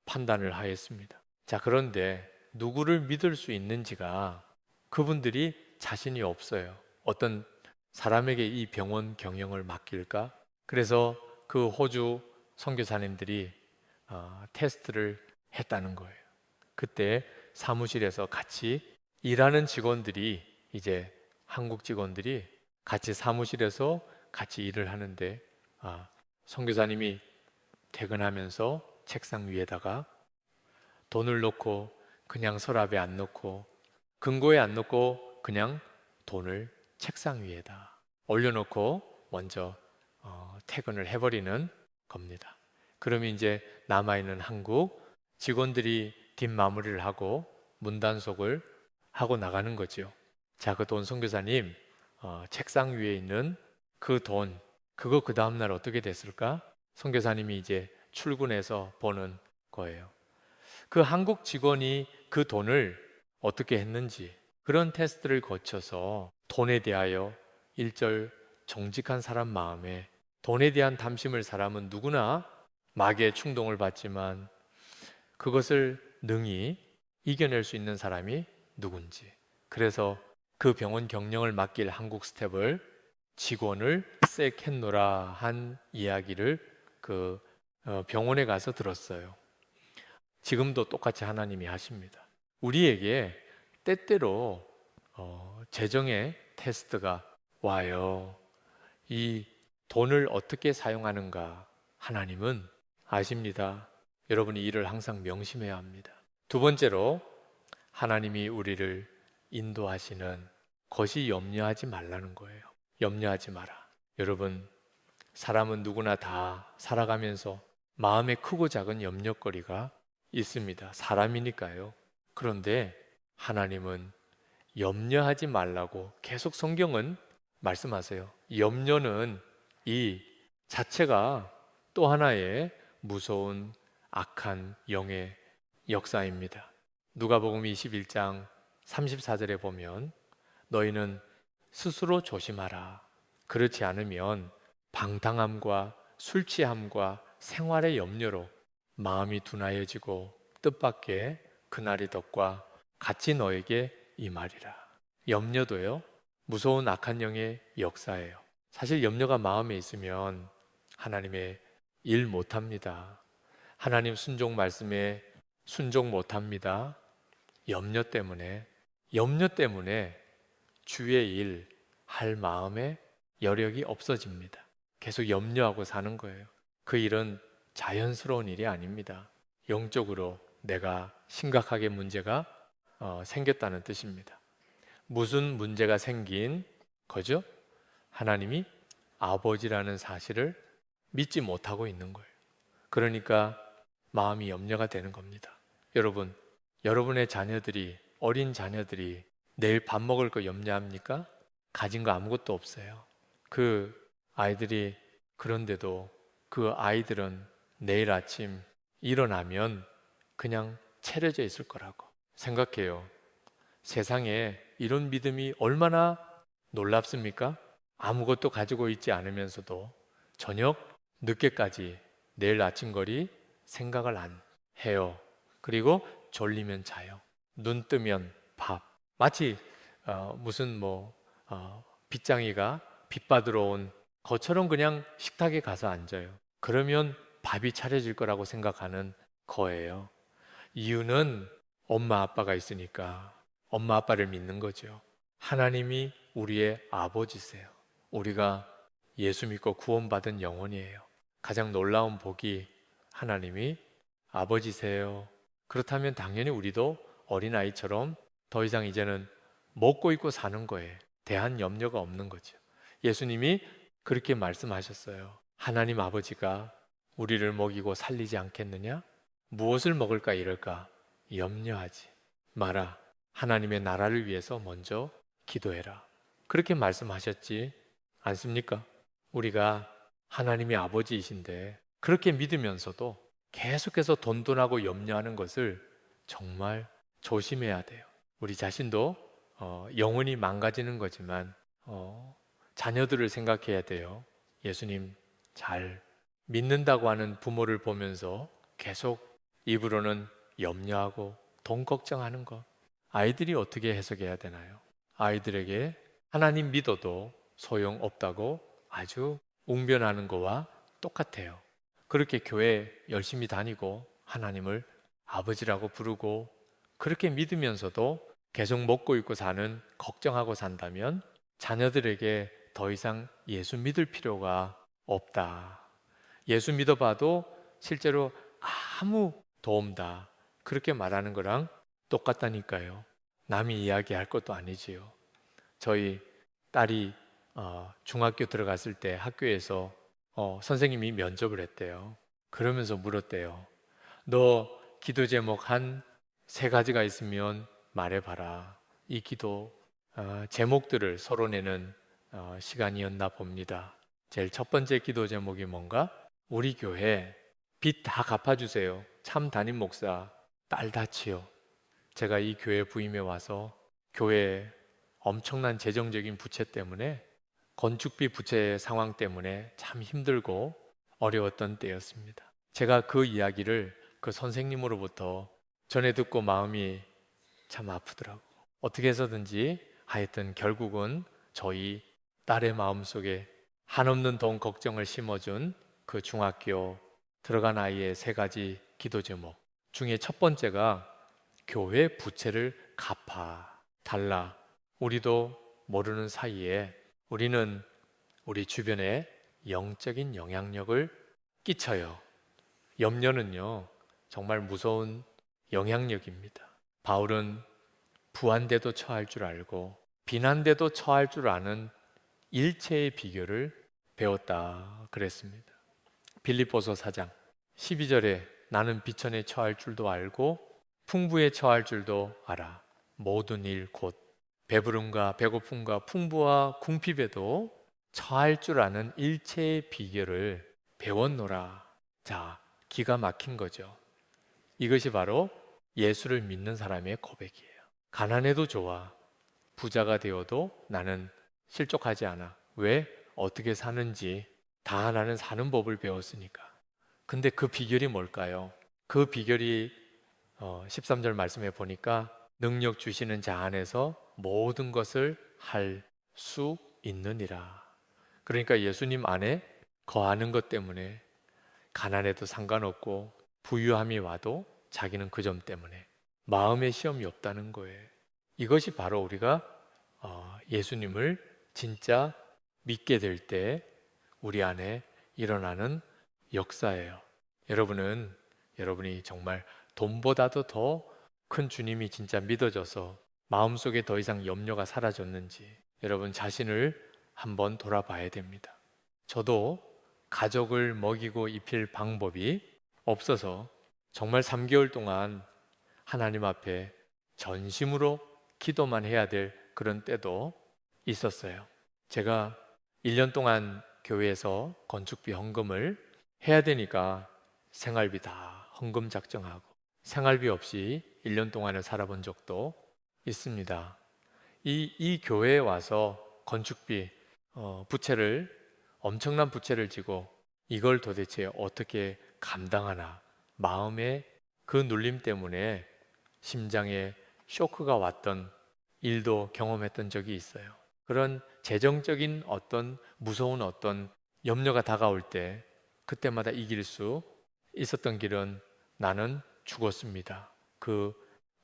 판단을 하였습니다. 자, 그런데 누구를 믿을 수 있는지가 그분들이 자신이 없어요. 어떤 사람에게 이 병원 경영을 맡길까? 그래서 그 호주 선교사님들이 테스트를 했다는 거예요. 그때 사무실에서 같이 일하는 직원들이, 이제 한국 직원들이 같이 사무실에서 같이 일을 하는데 선교사님이 퇴근하면서 책상 위에다가 돈을 놓고 그냥 서랍에 안 놓고 금고에 안 놓고 그냥 돈을 책상 위에다 올려놓고 먼저 퇴근을 해버리는 겁니다. 그러면 이제 남아있는 한국 직원들이 뒷마무리를 하고 문단속을 하고 나가는 거죠. 자, 그 돈 선교사님 책상 위에 있는 그 돈, 그거 그 다음날 어떻게 됐을까? 선교사님이 이제 출근해서 보는 거예요. 그 한국 직원이 그 돈을 어떻게 했는지, 그런 테스트를 거쳐서 돈에 대하여 일절 정직한 사람 마음에 돈에 대한 탐심을, 사람은 누구나 마귀의 충동을 받지만 그것을 능히 이겨낼 수 있는 사람이 누군지, 그래서 그 병원 경영을 맡길 한국 스텝을 직원을 색 했노라 한 이야기를 그 병원에 가서 들었어요. 지금도 똑같이 하나님이 하십니다. 우리에게 때때로 재정의 테스트가 와요. 이 돈을 어떻게 사용하는가 하나님은 아십니다. 여러분이 이를 항상 명심해야 합니다. 두 번째로, 하나님이 우리를 인도하시는 것이 염려하지 말라는 거예요. 염려하지 마라. 여러분, 사람은 누구나 다 살아가면서 마음에 크고 작은 염려거리가 있습니다. 사람이니까요. 그런데 하나님은 염려하지 말라고 계속 성경은 말씀하세요. 염려는 이 자체가 또 하나의 무서운 악한 영의 역사입니다. 누가복음 21장 34절에 보면 너희는 스스로 조심하라. 그렇지 않으면 방탕함과 술 취함과 생활의 염려로 마음이 둔하여지고 뜻밖의 그날이 덕과 같이 너에게 임하리라. 염려도요, 무서운 악한 영의 역사예요. 사실 염려가 마음에 있으면 하나님의 일 못합니다. 하나님 순종 말씀에 순종 못합니다. 염려 때문에 주의 일 할 마음에 여력이 없어집니다. 계속 염려하고 사는 거예요. 그 일은 자연스러운 일이 아닙니다. 영적으로 내가 심각하게 문제가 생겼다는 뜻입니다. 무슨 문제가 생긴 거죠? 하나님이 아버지라는 사실을 믿지 못하고 있는 거예요. 그러니까 마음이 염려가 되는 겁니다. 여러분, 여러분의 자녀들이, 어린 자녀들이 내일 밥 먹을 거 염려합니까? 가진 거 아무것도 없어요. 그 아이들이, 그런데도 그 아이들은 내일 아침 일어나면 그냥 채려져 있을 거라고 생각해요. 세상에 이런 믿음이 얼마나 놀랍습니까? 아무것도 가지고 있지 않으면서도 저녁 늦게까지 내일 아침거리 생각을 안 해요. 그리고 졸리면 자요. 눈 뜨면 밥. 마치 무슨 빚쟁이가 빚 받으러 온 것처럼 그냥 식탁에 가서 앉아요. 그러면 밥이 차려질 거라고 생각하는 거예요. 이유는 엄마 아빠가 있으니까 엄마 아빠를 믿는 거죠. 하나님이 우리의 아버지세요. 우리가 예수 믿고 구원받은 영혼이에요. 가장 놀라운 복이 하나님이 아버지세요. 그렇다면 당연히 우리도 어린아이처럼 더 이상 이제는 먹고 입고 사는 거에 대한 염려가 없는 거죠. 예수님이 그렇게 말씀하셨어요. 하나님 아버지가 우리를 먹이고 살리지 않겠느냐? 무엇을 먹을까 이럴까? 염려하지 마라. 하나님의 나라를 위해서 먼저 기도해라. 그렇게 말씀하셨지 않습니까? 우리가 하나님이 아버지이신데 그렇게 믿으면서도 계속해서 돈돈하고 염려하는 것을 정말 조심해야 돼요. 우리 자신도 영혼이 망가지는 거지만 자녀들을 생각해야 돼요. 예수님 잘 믿는다고 하는 부모를 보면서 계속 입으로는 염려하고 돈 걱정하는 것. 아이들이 어떻게 해석해야 되나요? 아이들에게 하나님 믿어도 소용없다고 아주 웅변하는 거와 똑같아요. 그렇게 교회 열심히 다니고 하나님을 아버지라고 부르고 그렇게 믿으면서도 계속 먹고 입고 사는 걱정하고 산다면 자녀들에게 더 이상 예수 믿을 필요가 없다. 예수 믿어봐도 실제로 아무 도움 다 그렇게 말하는 거랑 똑같다니까요. 남이 이야기할 것도 아니지요. 저희 딸이 중학교 들어갔을 때 학교에서 선생님이 면접을 했대요. 그러면서 물었대요. 너 기도 제목 한 3가지가 있으면 말해봐라. 이 기도 제목들을 서로 내는 시간이었나 봅니다. 제일 첫 번째 기도 제목이 뭔가? 우리 교회 빚 다 갚아주세요. 참 담임 목사 딸 다치요. 제가 이 교회 부임해 와서 교회 엄청난 재정적인 부채 때문에 건축비 부채 상황 때문에 참 힘들고 어려웠던 때였습니다. 제가 그 이야기를 그 선생님으로부터 전해 듣고 마음이 참 아프더라고. 어떻게 해서든지 하여튼 결국은 저희 딸의 마음속에 한없는 돈 걱정을 심어준 그 중학교 들어간 아이의 3가지 기도 제목 중에 첫 번째가 교회 부채를 갚아 달라. 우리도 모르는 사이에 우리는 우리 주변에 영적인 영향력을 끼쳐요. 염려는요, 정말 무서운 영향력입니다. 바울은 부한데도 처할 줄 알고 비난데도 처할 줄 아는 일체의 비결을 배웠다 그랬습니다. 빌립보서 4장 12절에 나는 비천에 처할 줄도 알고 풍부에 처할 줄도 알아. 모든 일 곧 배부름과 배고픔과 풍부와 궁핍에도 처할 줄 아는 일체의 비결을 배웠노라. 자, 기가 막힌 거죠. 이것이 바로 예수를 믿는 사람의 고백이에요. 가난해도 좋아. 부자가 되어도 나는 실족하지 않아. 왜? 어떻게 사는지 다 나는 사는 법을 배웠으니까. 근데 그 비결이 뭘까요? 그 비결이 13절 말씀에 보니까 능력 주시는 자 안에서 모든 것을 할 수 있느니라. 그러니까 예수님 안에 거하는 것 때문에 가난해도 상관없고 부유함이 와도 자기는 그 점 때문에 마음의 시험이 없다는 거예요. 이것이 바로 우리가 예수님을 진짜 믿게 될 때 우리 안에 일어나는 역사예요. 여러분이 정말 돈보다도 더 큰 주님이 진짜 믿어져서 마음속에 더 이상 염려가 사라졌는지 여러분 자신을 한번 돌아봐야 됩니다. 저도 가족을 먹이고 입힐 방법이 없어서 정말 3개월 동안 하나님 앞에 전심으로 기도만 해야 될 그런 때도 있었어요. 제가 1년 동안 교회에서 건축비 헌금을 해야 되니까 생활비 다 헌금 작정하고 생활비 없이 1년 동안을 살아본 적도 있습니다. 이 교회에 와서 건축비 엄청난 부채를 지고 이걸 도대체 어떻게 감당하나 마음의 그 눌림 때문에 심장에 쇼크가 왔던 일도 경험했던 적이 있어요. 그런 재정적인 어떤 무서운 어떤 염려가 다가올 때 그때마다 이길 수 있었던 길은 나는 죽었습니다. 그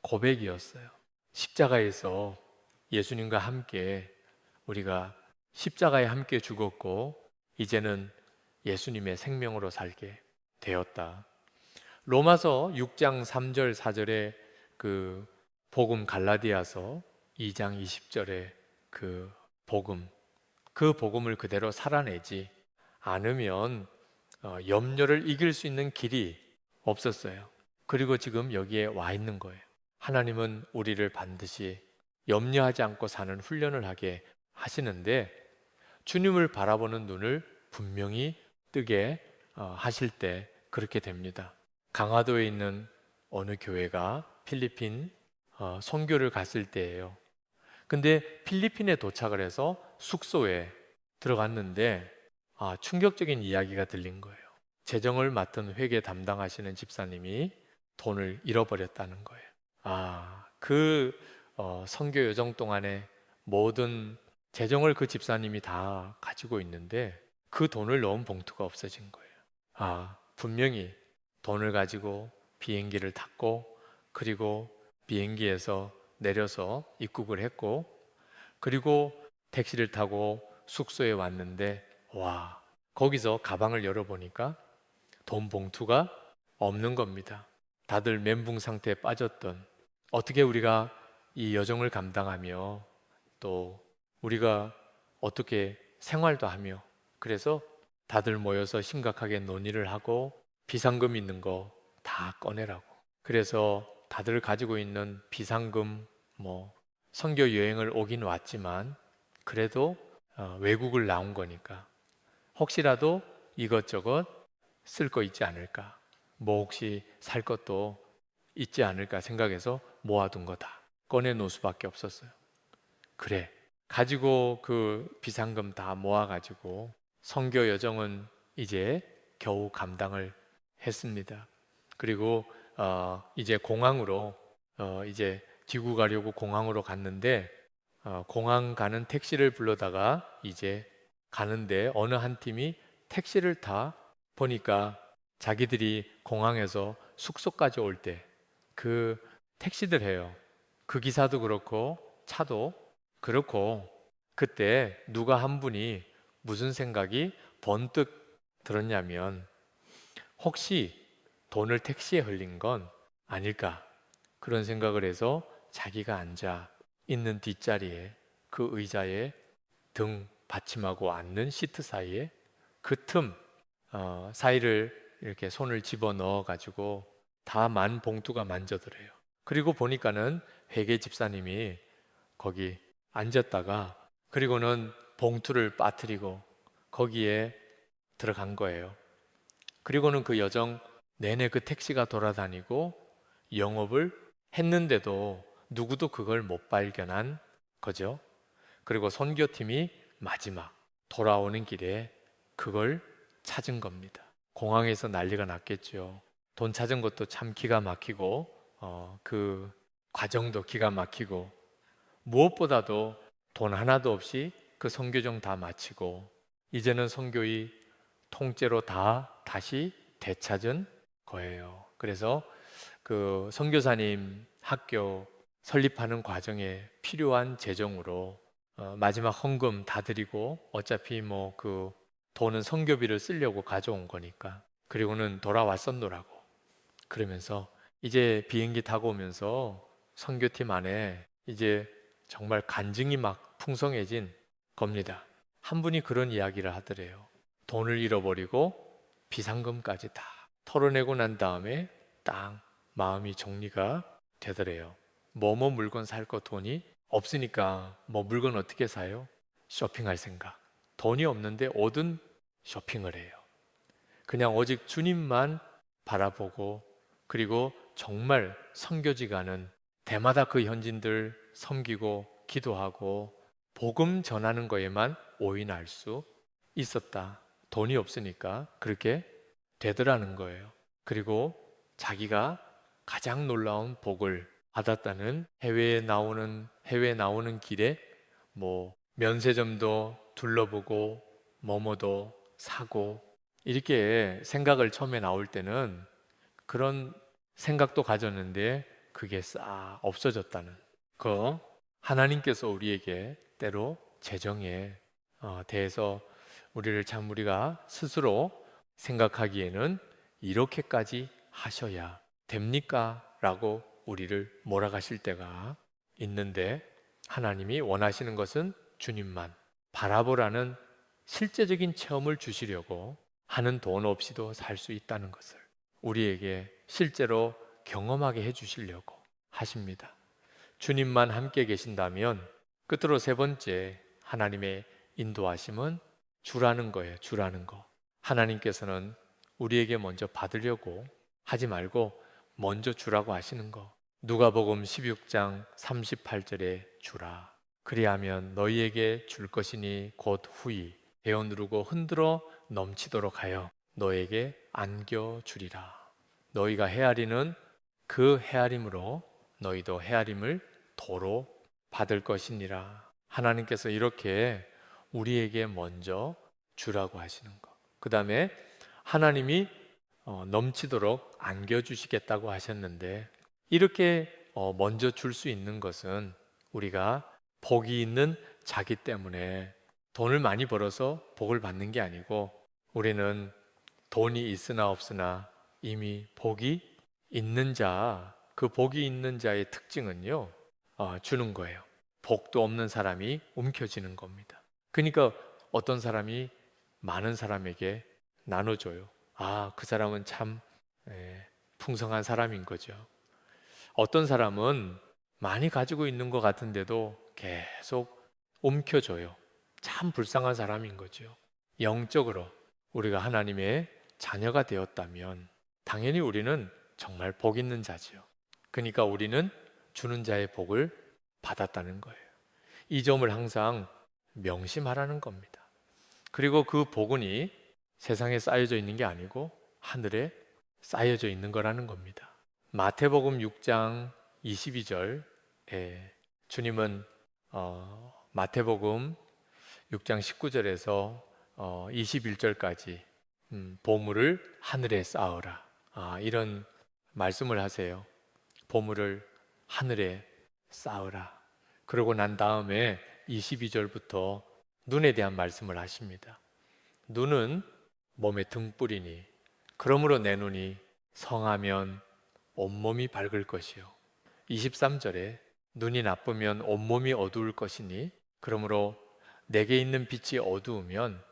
고백이었어요. 십자가에서 예수님과 함께 우리가 십자가에 함께 죽었고 이제는 예수님의 생명으로 살게 되었다. 로마서 6장 3절 4절에 그 복음 갈라디아서 2장 20절에 그 복음을 그대로 살아내지 않으면 염려를 이길 수 있는 길이 없었어요. 그리고 지금 여기에 와 있는 거예요. 하나님은 우리를 반드시 염려하지 않고 사는 훈련을 하게 하시는데 주님을 바라보는 눈을 분명히 뜨게 하실 때 그렇게 됩니다. 강화도에 있는 어느 교회가 필리핀 선교를 갔을 때예요. 근데 필리핀에 도착을 해서 숙소에 들어갔는데 충격적인 이야기가 들린 거예요. 재정을 맡은 회계 담당하시는 집사님이 돈을 잃어버렸다는 거예요. 그 선교 여정 동안에 모든 재정을 그 집사님이 다 가지고 있는데 그 돈을 넣은 봉투가 없어진 거예요. 분명히 돈을 가지고 비행기를 탔고 그리고 비행기에서 내려서 입국을 했고 그리고 택시를 타고 숙소에 왔는데 거기서 가방을 열어보니까 돈 봉투가 없는 겁니다. 다들 멘붕 상태에 빠졌던 어떻게 우리가 이 여정을 감당하며 또 우리가 어떻게 생활도 하며 그래서 다들 모여서 심각하게 논의를 하고 비상금 있는 거 다 꺼내라고. 그래서 다들 가지고 있는 비상금 선교 여행을 오긴 왔지만 그래도 외국을 나온 거니까 혹시라도 이것저것 쓸 거 있지 않을까 혹시 살 것도 있지 않을까 생각해서 모아둔 거 다 꺼내놓을 수밖에 없었어요. 그래 가지고 그 비상금 다 모아가지고 선교 여정은 이제 겨우 감당을 했습니다. 그리고 이제 공항으로 이제 귀국 가려고 공항으로 갔는데 공항 가는 택시를 불러다가 이제 가는데 어느 한 팀이 택시를 타 보니까 자기들이 공항에서 숙소까지 올 때 그 택시들 해요. 그 기사도 그렇고 차도 그렇고 그때 누가 한 분이 무슨 생각이 번뜩 들었냐면 혹시 돈을 택시에 흘린 건 아닐까 그런 생각을 해서 자기가 앉아 있는 뒷자리에 그 의자에 등 받침하고 앉는 시트 사이에 그 틈 사이를 이렇게 손을 집어 넣어 가지고 다 만 봉투가 만져들어요. 그리고 보니까는 회계 집사님이 거기 앉았다가 그리고는 봉투를 빠뜨리고 거기에 들어간 거예요. 그리고는 그 여정 내내 그 택시가 돌아다니고 영업을 했는데도 누구도 그걸 못 발견한 거죠. 그리고 선교팀이 마지막 돌아오는 길에 그걸 찾은 겁니다. 공항에서 난리가 났겠죠. 돈 찾은 것도 참 기가 막히고 그 과정도 기가 막히고 무엇보다도 돈 하나도 없이 그 선교정 다 마치고 이제는 선교의 통째로 다 다시 되찾은 거예요. 그래서 그 선교사님 학교 설립하는 과정에 필요한 재정으로 마지막 헌금 다 드리고 어차피 그 돈은 선교비를 쓰려고 가져온 거니까 그리고는 돌아왔었노라고 그러면서 이제 비행기 타고 오면서 선교팀 안에 이제 정말 간증이 막 풍성해진 겁니다. 한 분이 그런 이야기를 하더래요. 돈을 잃어버리고 비상금까지 다 털어내고 난 다음에 딱 마음이 정리가 되더래요. 물건 살 거 돈이 없으니까 물건 어떻게 사요? 쇼핑할 생각. 돈이 없는데 어든 쇼핑을 해요. 그냥 오직 주님만 바라보고 그리고 정말 선교지가는 대마다 그 현지인들 섬기고 기도하고 복음 전하는 거에만 올인할 수 있었다. 돈이 없으니까 그렇게 되더라는 거예요. 그리고 자기가 가장 놀라운 복을 받았다는 해외에 나오는 길에 뭐 면세점도 둘러보고 뭐뭐도 사고 이렇게 생각을 처음에 나올 때는 그런 생각도 가졌는데 그게 싹 없어졌다는 거. 하나님께서 우리에게 때로 재정에 대해서 우리가 스스로 생각하기에는 이렇게까지 하셔야 됩니까? 라고 우리를 몰아가실 때가 있는데 하나님이 원하시는 것은 주님만 바라보라는 실제적인 체험을 주시려고 하는 돈 없이도 살 수 있다는 것을 우리에게 실제로 경험하게 해주시려고 하십니다. 주님만 함께 계신다면 끝으로 세 번째 하나님의 인도하심은 주라는 거예요. 주라는 거. 하나님께서는 우리에게 먼저 받으려고 하지 말고 먼저 주라고 하시는 거. 누가복음 16장 38절에 주라. 그리하면 너희에게 줄 것이니 곧 후이 베어 누르고 흔들어 넘치도록 하여 너에게 안겨 주리라. 너희가 헤아리는 그 헤아림으로 너희도 헤아림을 도로 받을 것이니라. 하나님께서 이렇게 우리에게 먼저 주라고 하시는 것. 그 다음에 하나님이 넘치도록 안겨주시겠다고 하셨는데 이렇게 먼저 줄 수 있는 것은 우리가 복이 있는 자기 때문에 돈을 많이 벌어서 복을 받는 게 아니고 우리는 돈이 있으나 없으나 이미 복이 있는 자, 그 복이 있는 자의 특징은요, 주는 거예요. 복도 없는 사람이 움켜쥐는 겁니다. 그러니까 어떤 사람이 많은 사람에게 나눠줘요. 아, 그 사람은 참 풍성한 사람인 거죠. 어떤 사람은 많이 가지고 있는 것 같은데도 계속 움켜줘요. 참 불쌍한 사람인 거죠. 영적으로 우리가 하나님의 자녀가 되었다면 당연히 우리는 정말 복 있는 자지요. 그러니까 우리는 주는 자의 복을 받았다는 거예요. 이 점을 항상 명심하라는 겁니다. 그리고 그 복은이 세상에 쌓여져 있는 게 아니고 하늘에 쌓여져 있는 거라는 겁니다. 마태복음 6장 22절에 주님은 마태복음 6장 19절에서 21절까지 보물을 하늘에 쌓으라 이런 말씀을 하세요. 보물을 하늘에 쌓으라. 그러고 난 다음에 22절부터 눈에 대한 말씀을 하십니다. 눈은 몸의 등불이니 그러므로 내 눈이 성하면 온몸이 밝을 것이요. 23절에 눈이 나쁘면 온몸이 어두울 것이니 그러므로 내게 있는 빛이 어두우면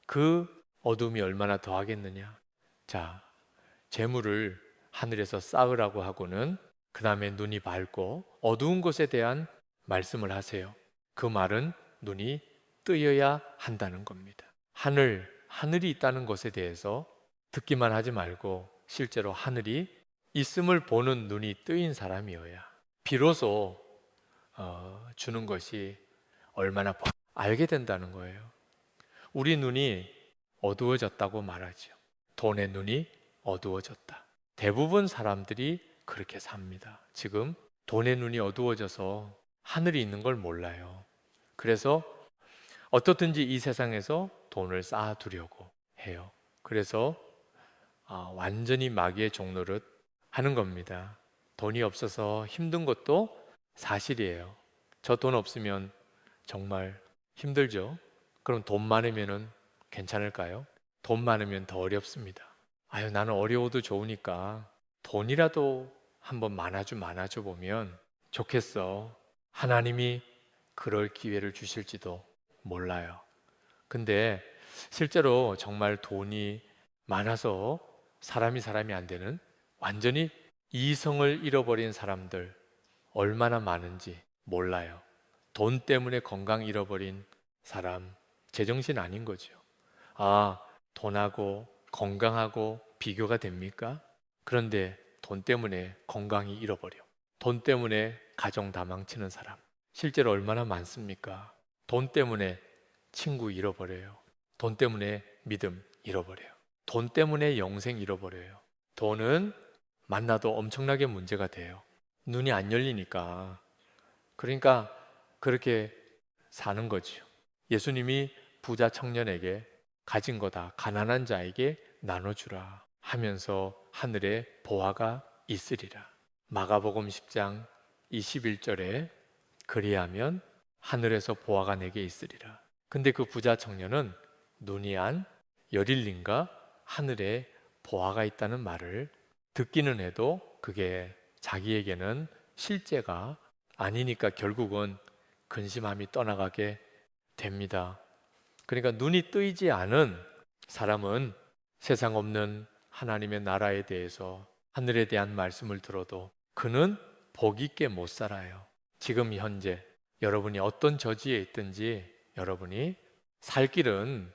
그 어둠이 얼마나 더하겠느냐. 자, 재물을 하늘에서 쌓으라고 하고는 그 다음에 눈이 밝고 어두운 것에 대한 말씀을 하세요. 그 말은 눈이 뜨여야 한다는 겁니다. 하늘이 있다는 것에 대해서 듣기만 하지 말고 실제로 하늘이 있음을 보는 눈이 뜨인 사람이어야 비로소 주는 것이 얼마나 알게 된다는 거예요. 우리 눈이 어두워졌다고 말하죠. 돈의 눈이 어두워졌다. 대부분 사람들이 그렇게 삽니다. 지금 돈의 눈이 어두워져서 하늘이 있는 걸 몰라요. 그래서 어떻든지 이 세상에서 돈을 쌓아두려고 해요. 그래서 완전히 마귀의 종노릇 하는 겁니다. 돈이 없어서 힘든 것도 사실이에요. 저 돈 없으면 정말 힘들죠. 그럼 돈 많으면 괜찮을까요? 돈 많으면 더 어렵습니다. 아유, 나는 어려워도 좋으니까 돈이라도 한번 많아져 보면 좋겠어. 하나님이 그럴 기회를 주실지도 몰라요. 근데 실제로 정말 돈이 많아서 사람이 안 되는 완전히 이성을 잃어버린 사람들 얼마나 많은지 몰라요. 돈 때문에 건강 잃어버린 사람 제정신 아닌 거죠. 아, 돈하고 건강하고 비교가 됩니까? 그런데 돈 때문에 건강이 잃어버려. 돈 때문에 가정 다 망치는 사람 실제로 얼마나 많습니까? 돈 때문에 친구 잃어버려요. 돈 때문에 믿음 잃어버려요. 돈 때문에 영생 잃어버려요. 돈은 만나도 엄청나게 문제가 돼요. 눈이 안 열리니까. 그러니까 그렇게 사는 거지요. 예수님이 부자 청년에게 가진 거 다 가난한 자에게 나눠주라 하면서 하늘에 보화가 있으리라. 마가복음 10장 21절에 그리하면 하늘에서 보화가 내게 있으리라. 근데 그 부자 청년은 눈이 안 열릴린가 하늘에 보화가 있다는 말을 듣기는 해도 그게 자기에게는 실제가 아니니까 결국은 근심함이 떠나가게 됩니다. 그러니까 눈이 뜨이지 않은 사람은 세상 없는 하나님의 나라에 대해서 하늘에 대한 말씀을 들어도 그는 복 있게 못 살아요. 지금 현재 여러분이 어떤 저지에 있든지 여러분이 살 길은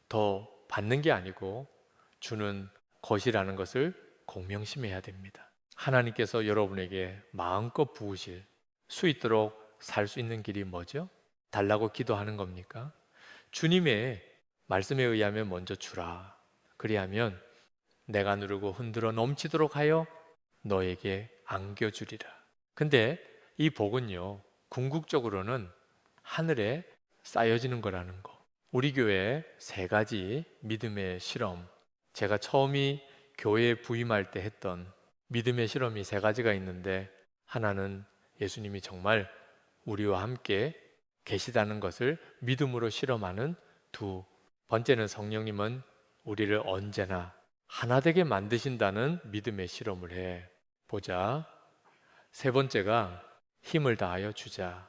더 받는 게 아니고 주는 것이라는 것을 공명심해야 됩니다. 하나님께서 여러분에게 마음껏 부으실 수 있도록 살 수 있는 길이 뭐죠? 달라고 기도하는 겁니까? 주님의 말씀에 의하면 먼저 주라. 그리하면 내가 누르고 흔들어 넘치도록 하여 너에게 안겨주리라. 근데 이 복은요, 궁극적으로는 하늘에 쌓여지는 거라는 거. 우리 교회에 세 가지 믿음의 실험, 제가 처음이 교회에 부임할 때 했던 믿음의 실험이 세 가지가 있는데, 하나는 예수님이 정말 우리와 함께 계시다는 것을 믿음으로 실험하는 두 번째는 성령님은 우리를 언제나 하나 되게 만드신다는 믿음의 실험을 해 보자. 세 번째가 힘을 다하여 주자.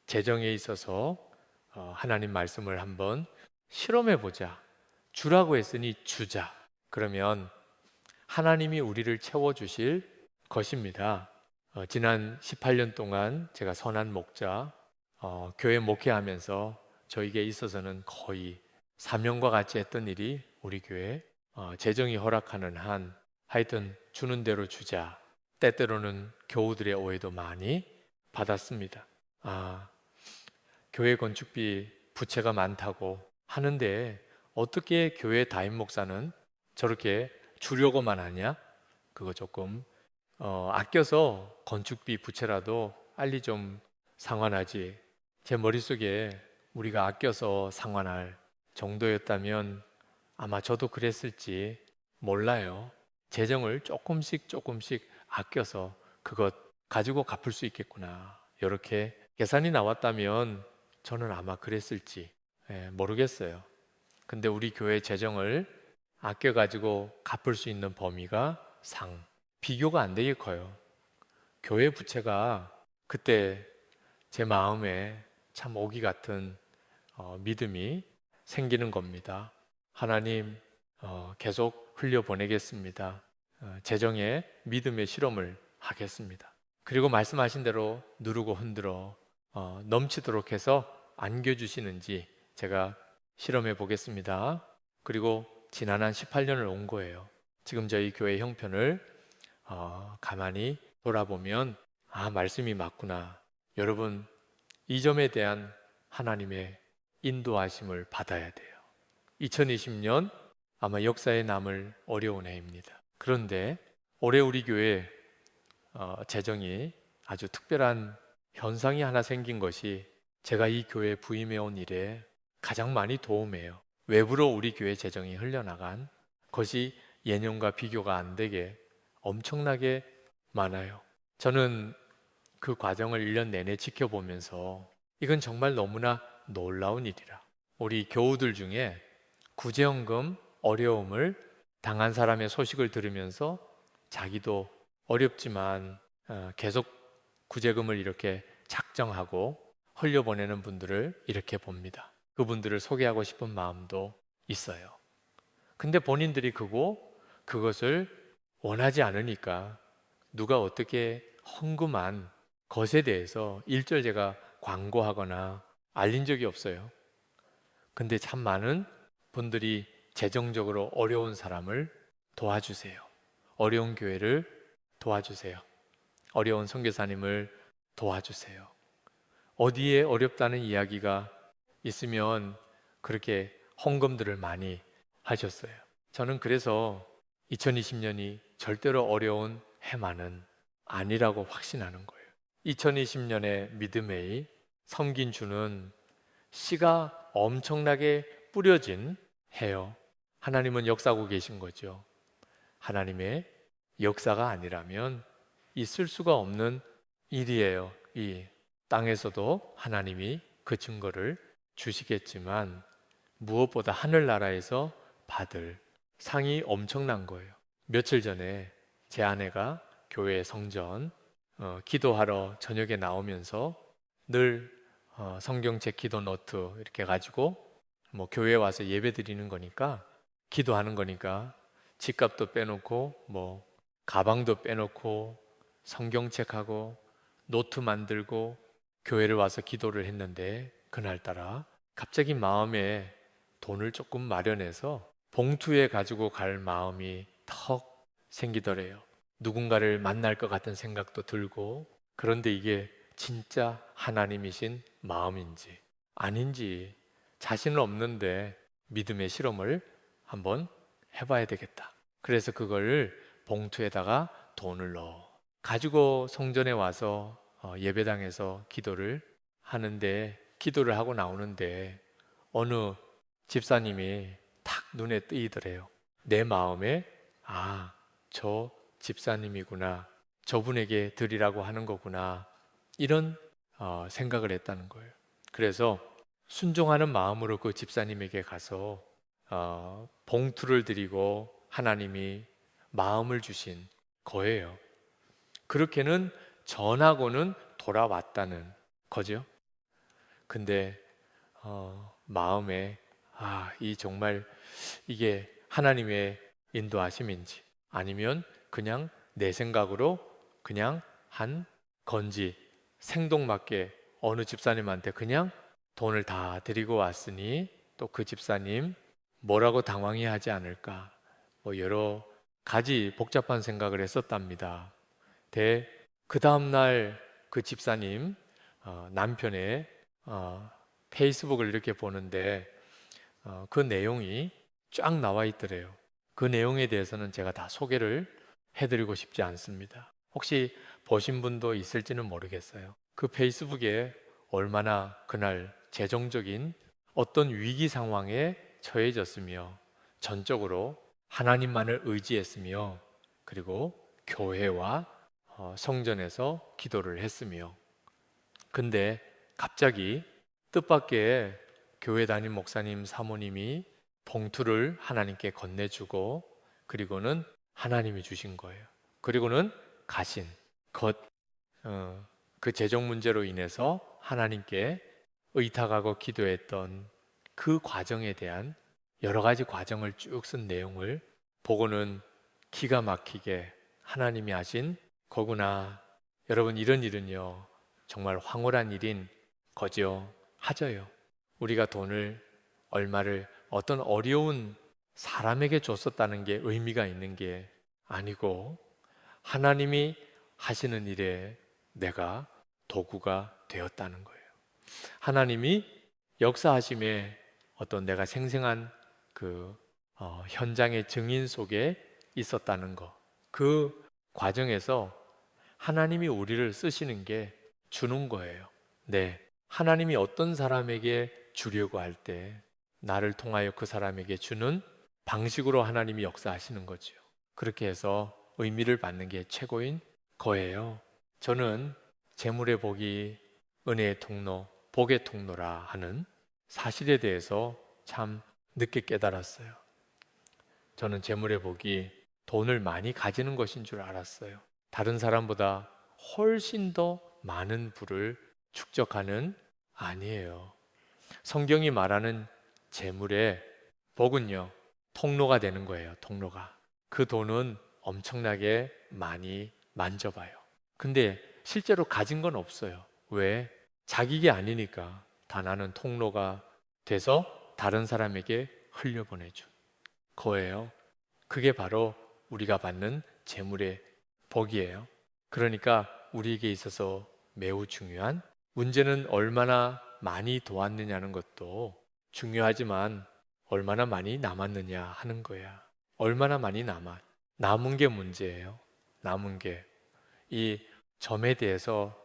재정에 있어서 하나님 말씀을 한번 실험해 보자. 주라고 했으니 주자. 그러면 하나님이 우리를 채워주실 것입니다. 지난 18년 동안 제가 선한 목자, 교회 목회하면서 저에게 있어서는 거의 사명과 같이 했던 일이 우리 교회 재정이 허락하는 한 하여튼 주는 대로 주자. 때때로는 교우들의 오해도 많이 받았습니다. 교회 건축비 부채가 많다고 하는데 어떻게 교회 담임 목사는 저렇게 주려고만 하냐? 그거 조금 아껴서 건축비 부채라도 빨리 좀 상환하지. 제 머릿속에 우리가 아껴서 상환할 정도였다면 아마 저도 그랬을지 몰라요. 재정을 조금씩 아껴서 그것 가지고 갚을 수 있겠구나. 이렇게 계산이 나왔다면 저는 아마 그랬을지 모르겠어요. 근데 우리 교회 재정을 아껴가지고 갚을 수 있는 범위가 비교가 안 되게 커요. 교회 부채가 그때 제 마음에 참 오기 같은 믿음이 생기는 겁니다. 하나님 계속 흘려보내겠습니다. 재정에 믿음의 실험을 하겠습니다. 그리고 말씀하신 대로 누르고 흔들어 넘치도록 해서 안겨주시는지 제가 실험해 보겠습니다. 그리고 지난 한 18년을 온 거예요. 지금 저희 교회 형편을 가만히 돌아보면 말씀이 맞구나. 여러분, 이 점에 대한 하나님의 인도하심을 받아야 돼요. 2020년 아마 역사에 남을 어려운 해입니다. 그런데 올해 우리 교회 재정이 아주 특별한 현상이 하나 생긴 것이 제가 이 교회에 부임해 온 일에 가장 많이 도움해요. 외부로 우리 교회 재정이 흘러나간 것이 예년과 비교가 안 되게 엄청나게 많아요. 저는 그 과정을 1년 내내 지켜보면서 이건 정말 너무나 놀라운 일이라. 우리 교우들 중에 구제연금 어려움을 당한 사람의 소식을 들으면서 자기도 어렵지만 계속 구제금을 이렇게 작정하고 흘려보내는 분들을 이렇게 봅니다. 그분들을 소개하고 싶은 마음도 있어요. 근데 본인들이 그것을 원하지 않으니까 누가 어떻게 헌금한 것에 대해서 일절 제가 광고하거나 알린 적이 없어요. 근데 참 많은 분들이 재정적으로 어려운 사람을 도와주세요. 어려운 교회를 도와주세요. 어려운 선교사님을 도와주세요. 어디에 어렵다는 이야기가 있으면 그렇게 헌금들을 많이 하셨어요. 저는 그래서 2020년이 절대로 어려운 해만은 아니라고 확신하는 거예요. 2020년의 믿음의 섬긴 주는 씨가 엄청나게 뿌려진 해요. 하나님은 역사하고 계신 거죠. 하나님의 역사가 아니라면 있을 수가 없는 일이에요. 이 땅에서도 하나님이 그 증거를 주시겠지만 무엇보다 하늘나라에서 받을 상이 엄청난 거예요. 며칠 전에 제 아내가 교회 성전 기도하러 저녁에 나오면서 늘 성경책 기도 노트 이렇게 가지고 뭐 교회 와서 예배 드리는 거니까 기도하는 거니까 집값도 빼놓고 뭐 가방도 빼놓고 성경책하고 노트 만들고 교회를 와서 기도를 했는데 그날따라 갑자기 마음에 돈을 조금 마련해서 봉투에 가지고 갈 마음이 턱 생기더래요. 누군가를 만날 것 같은 생각도 들고 그런데 이게 진짜 하나님이신 마음인지 아닌지 자신은 없는데 믿음의 실험을 한번 해봐야 되겠다. 그래서 그걸 봉투에다가 돈을 넣어 가지고 성전에 와서 예배당에서 기도를 하는데 기도를 하고 나오는데 어느 집사님이 탁 눈에 띄더래요. 내 마음에 저 집사님이구나. 저분에게 드리라고 하는 거구나. 이런 생각을 했다는 거예요. 그래서 순종하는 마음으로 그 집사님에게 가서 봉투를 드리고 하나님이 마음을 주신 거예요. 그렇게는 전하고는 돌아왔다는 거죠. 근데 마음에 이 정말 이게 하나님의 인도하심인지 아니면 그냥 내 생각으로 그냥 한 건지 생동맞게 어느 집사님한테 그냥 돈을 다 드리고 왔으니 또 그 집사님 뭐라고 당황해 하지 않을까 뭐 여러 가지 복잡한 생각을 했었답니다. 그 다음날 그 집사님 남편의 페이스북을 이렇게 보는데 그 내용이 쫙 나와 있더래요. 그 내용에 대해서는 제가 다 소개를 해드리고 싶지 않습니다. 혹시 보신 분도 있을지는 모르겠어요. 그 페이스북에 얼마나 그날 재정적인 어떤 위기 상황에 처해졌으며 전적으로 하나님만을 의지했으며 그리고 교회와 성전에서 기도를 했으며 근데 갑자기 뜻밖의 교회 담임 목사님 사모님이 봉투를 하나님께 건네주고 그리고는 하나님이 주신 거예요. 그리고는 가신 그 재정 문제로 인해서 하나님께 의탁하고 기도했던 그 과정에 대한 여러 가지 과정을 쭉 쓴 내용을 보고는 기가 막히게 하나님이 하신 거구나. 여러분 이런 일은요 정말 황홀한 일인 거죠. 하져요. 우리가 돈을 얼마를 어떤 어려운 사람에게 줬었다는 게 의미가 있는 게 아니고 하나님이 하시는 일에 내가 도구가 되었다는 거예요. 하나님이 역사하심에 어떤 내가 생생한 그 현장의 증인 속에 있었다는 거. 그 과정에서 하나님이 우리를 쓰시는 게 주는 거예요. 네. 하나님이 어떤 사람에게 주려고 할 때 나를 통하여 그 사람에게 주는 방식으로 하나님이 역사하시는 거죠. 그렇게 해서 의미를 받는 게 최고인 거예요. 저는 재물의 복이 은혜의 통로, 복의 통로라 하는 사실에 대해서 참 늦게 깨달았어요. 저는 재물의 복이 돈을 많이 가지는 것인 줄 알았어요. 다른 사람보다 훨씬 더 많은 부를 축적하는 아니에요. 성경이 말하는 재물의 복은요, 통로가 되는 거예요. 통로가. 그 돈은 엄청나게 많이 만져봐요. 근데 실제로 가진 건 없어요. 왜? 자기게 아니니까. 다 나는 통로가 돼서 다른 사람에게 흘려보내준 거예요. 그게 바로 우리가 받는 재물의 복이에요. 그러니까 우리에게 있어서 매우 중요한 문제는 얼마나 많이 도왔느냐는 것도 중요하지만 얼마나 많이 남았느냐 하는 거야. 얼마나 많이 남은 게 문제예요. 남은 게. 이 점에 대해서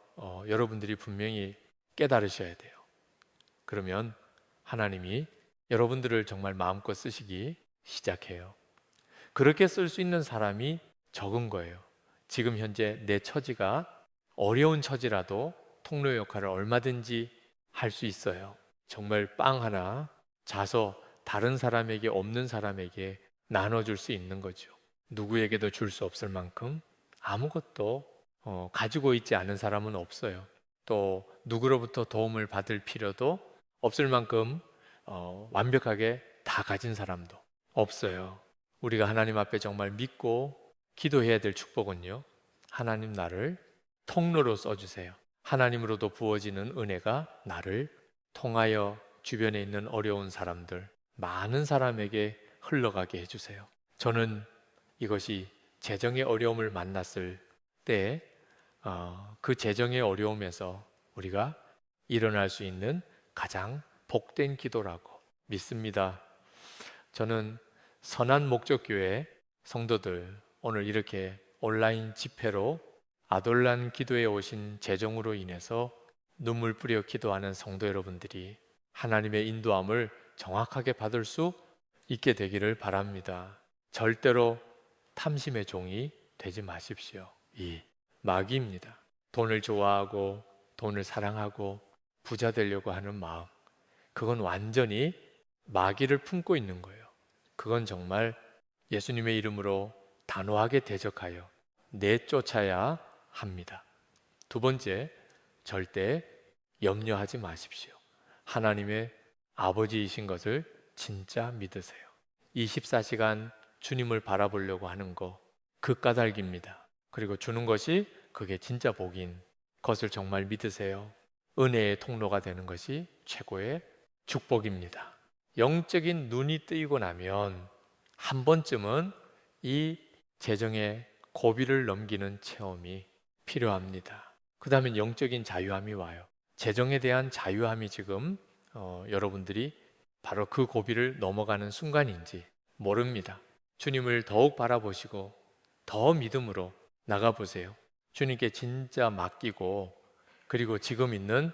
여러분들이 분명히 깨달으셔야 돼요. 그러면 하나님이 여러분들을 정말 마음껏 쓰시기 시작해요. 그렇게 쓸 수 있는 사람이 적은 거예요. 지금 현재 내 처지가 어려운 처지라도 통로 역할을 얼마든지 할 수 있어요. 정말 빵 하나 자서 다른 사람에게, 없는 사람에게 나눠줄 수 있는 거죠. 누구에게도 줄 수 없을 만큼 아무것도 가지고 있지 않은 사람은 없어요. 또 누구로부터 도움을 받을 필요도 없을 만큼 완벽하게 다 가진 사람도 없어요. 우리가 하나님 앞에 정말 믿고 기도해야 될 축복은요, 하나님 나를 통로로 써주세요. 하나님으로도 부어지는 은혜가 나를 통하여 주변에 있는 어려운 사람들, 많은 사람에게 흘러가게 해주세요. 저는 이것이 재정의 어려움을 만났을 때 그 재정의 어려움에서 우리가 일어날 수 있는 가장 복된 기도라고 믿습니다. 저는 선한 목적교회 성도들, 오늘 이렇게 온라인 집회로 아돌란 기도에 오신 재정으로 인해서 눈물 뿌려 기도하는 성도 여러분들이 하나님의 인도함을 정확하게 받을 수 있게 되기를 바랍니다. 절대로 탐심의 종이 되지 마십시오. 이 마귀입니다. 돈을 좋아하고 돈을 사랑하고 부자 되려고 하는 마음, 그건 완전히 마귀를 품고 있는 거예요. 그건 정말 예수님의 이름으로 단호하게 대적하여 내쫓아야 합니다. 두 번째, 절대 염려하지 마십시오. 하나님의 아버지이신 것을 진짜 믿으세요. 24시간 주님을 바라보려고 하는 거, 그 까닭입니다. 그리고 주는 것이 그게 진짜 복인 것을 정말 믿으세요. 은혜의 통로가 되는 것이 최고의 축복입니다. 영적인 눈이 뜨이고 나면 한 번쯤은 이 재정의 고비를 넘기는 체험이 필요합니다. 그 다음에 영적인 자유함이 와요. 재정에 대한 자유함이 지금 여러분들이 바로 그 고비를 넘어가는 순간인지 모릅니다. 주님을 더욱 바라보시고 더 믿음으로 나가보세요. 주님께 진짜 맡기고, 그리고 지금 있는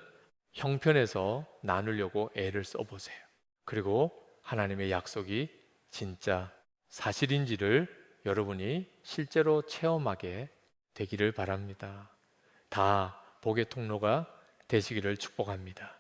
형편에서 나누려고 애를 써보세요. 그리고 하나님의 약속이 진짜 사실인지를 여러분이 실제로 체험하게 되기를 바랍니다. 다 복의 통로가 되시기를 축복합니다.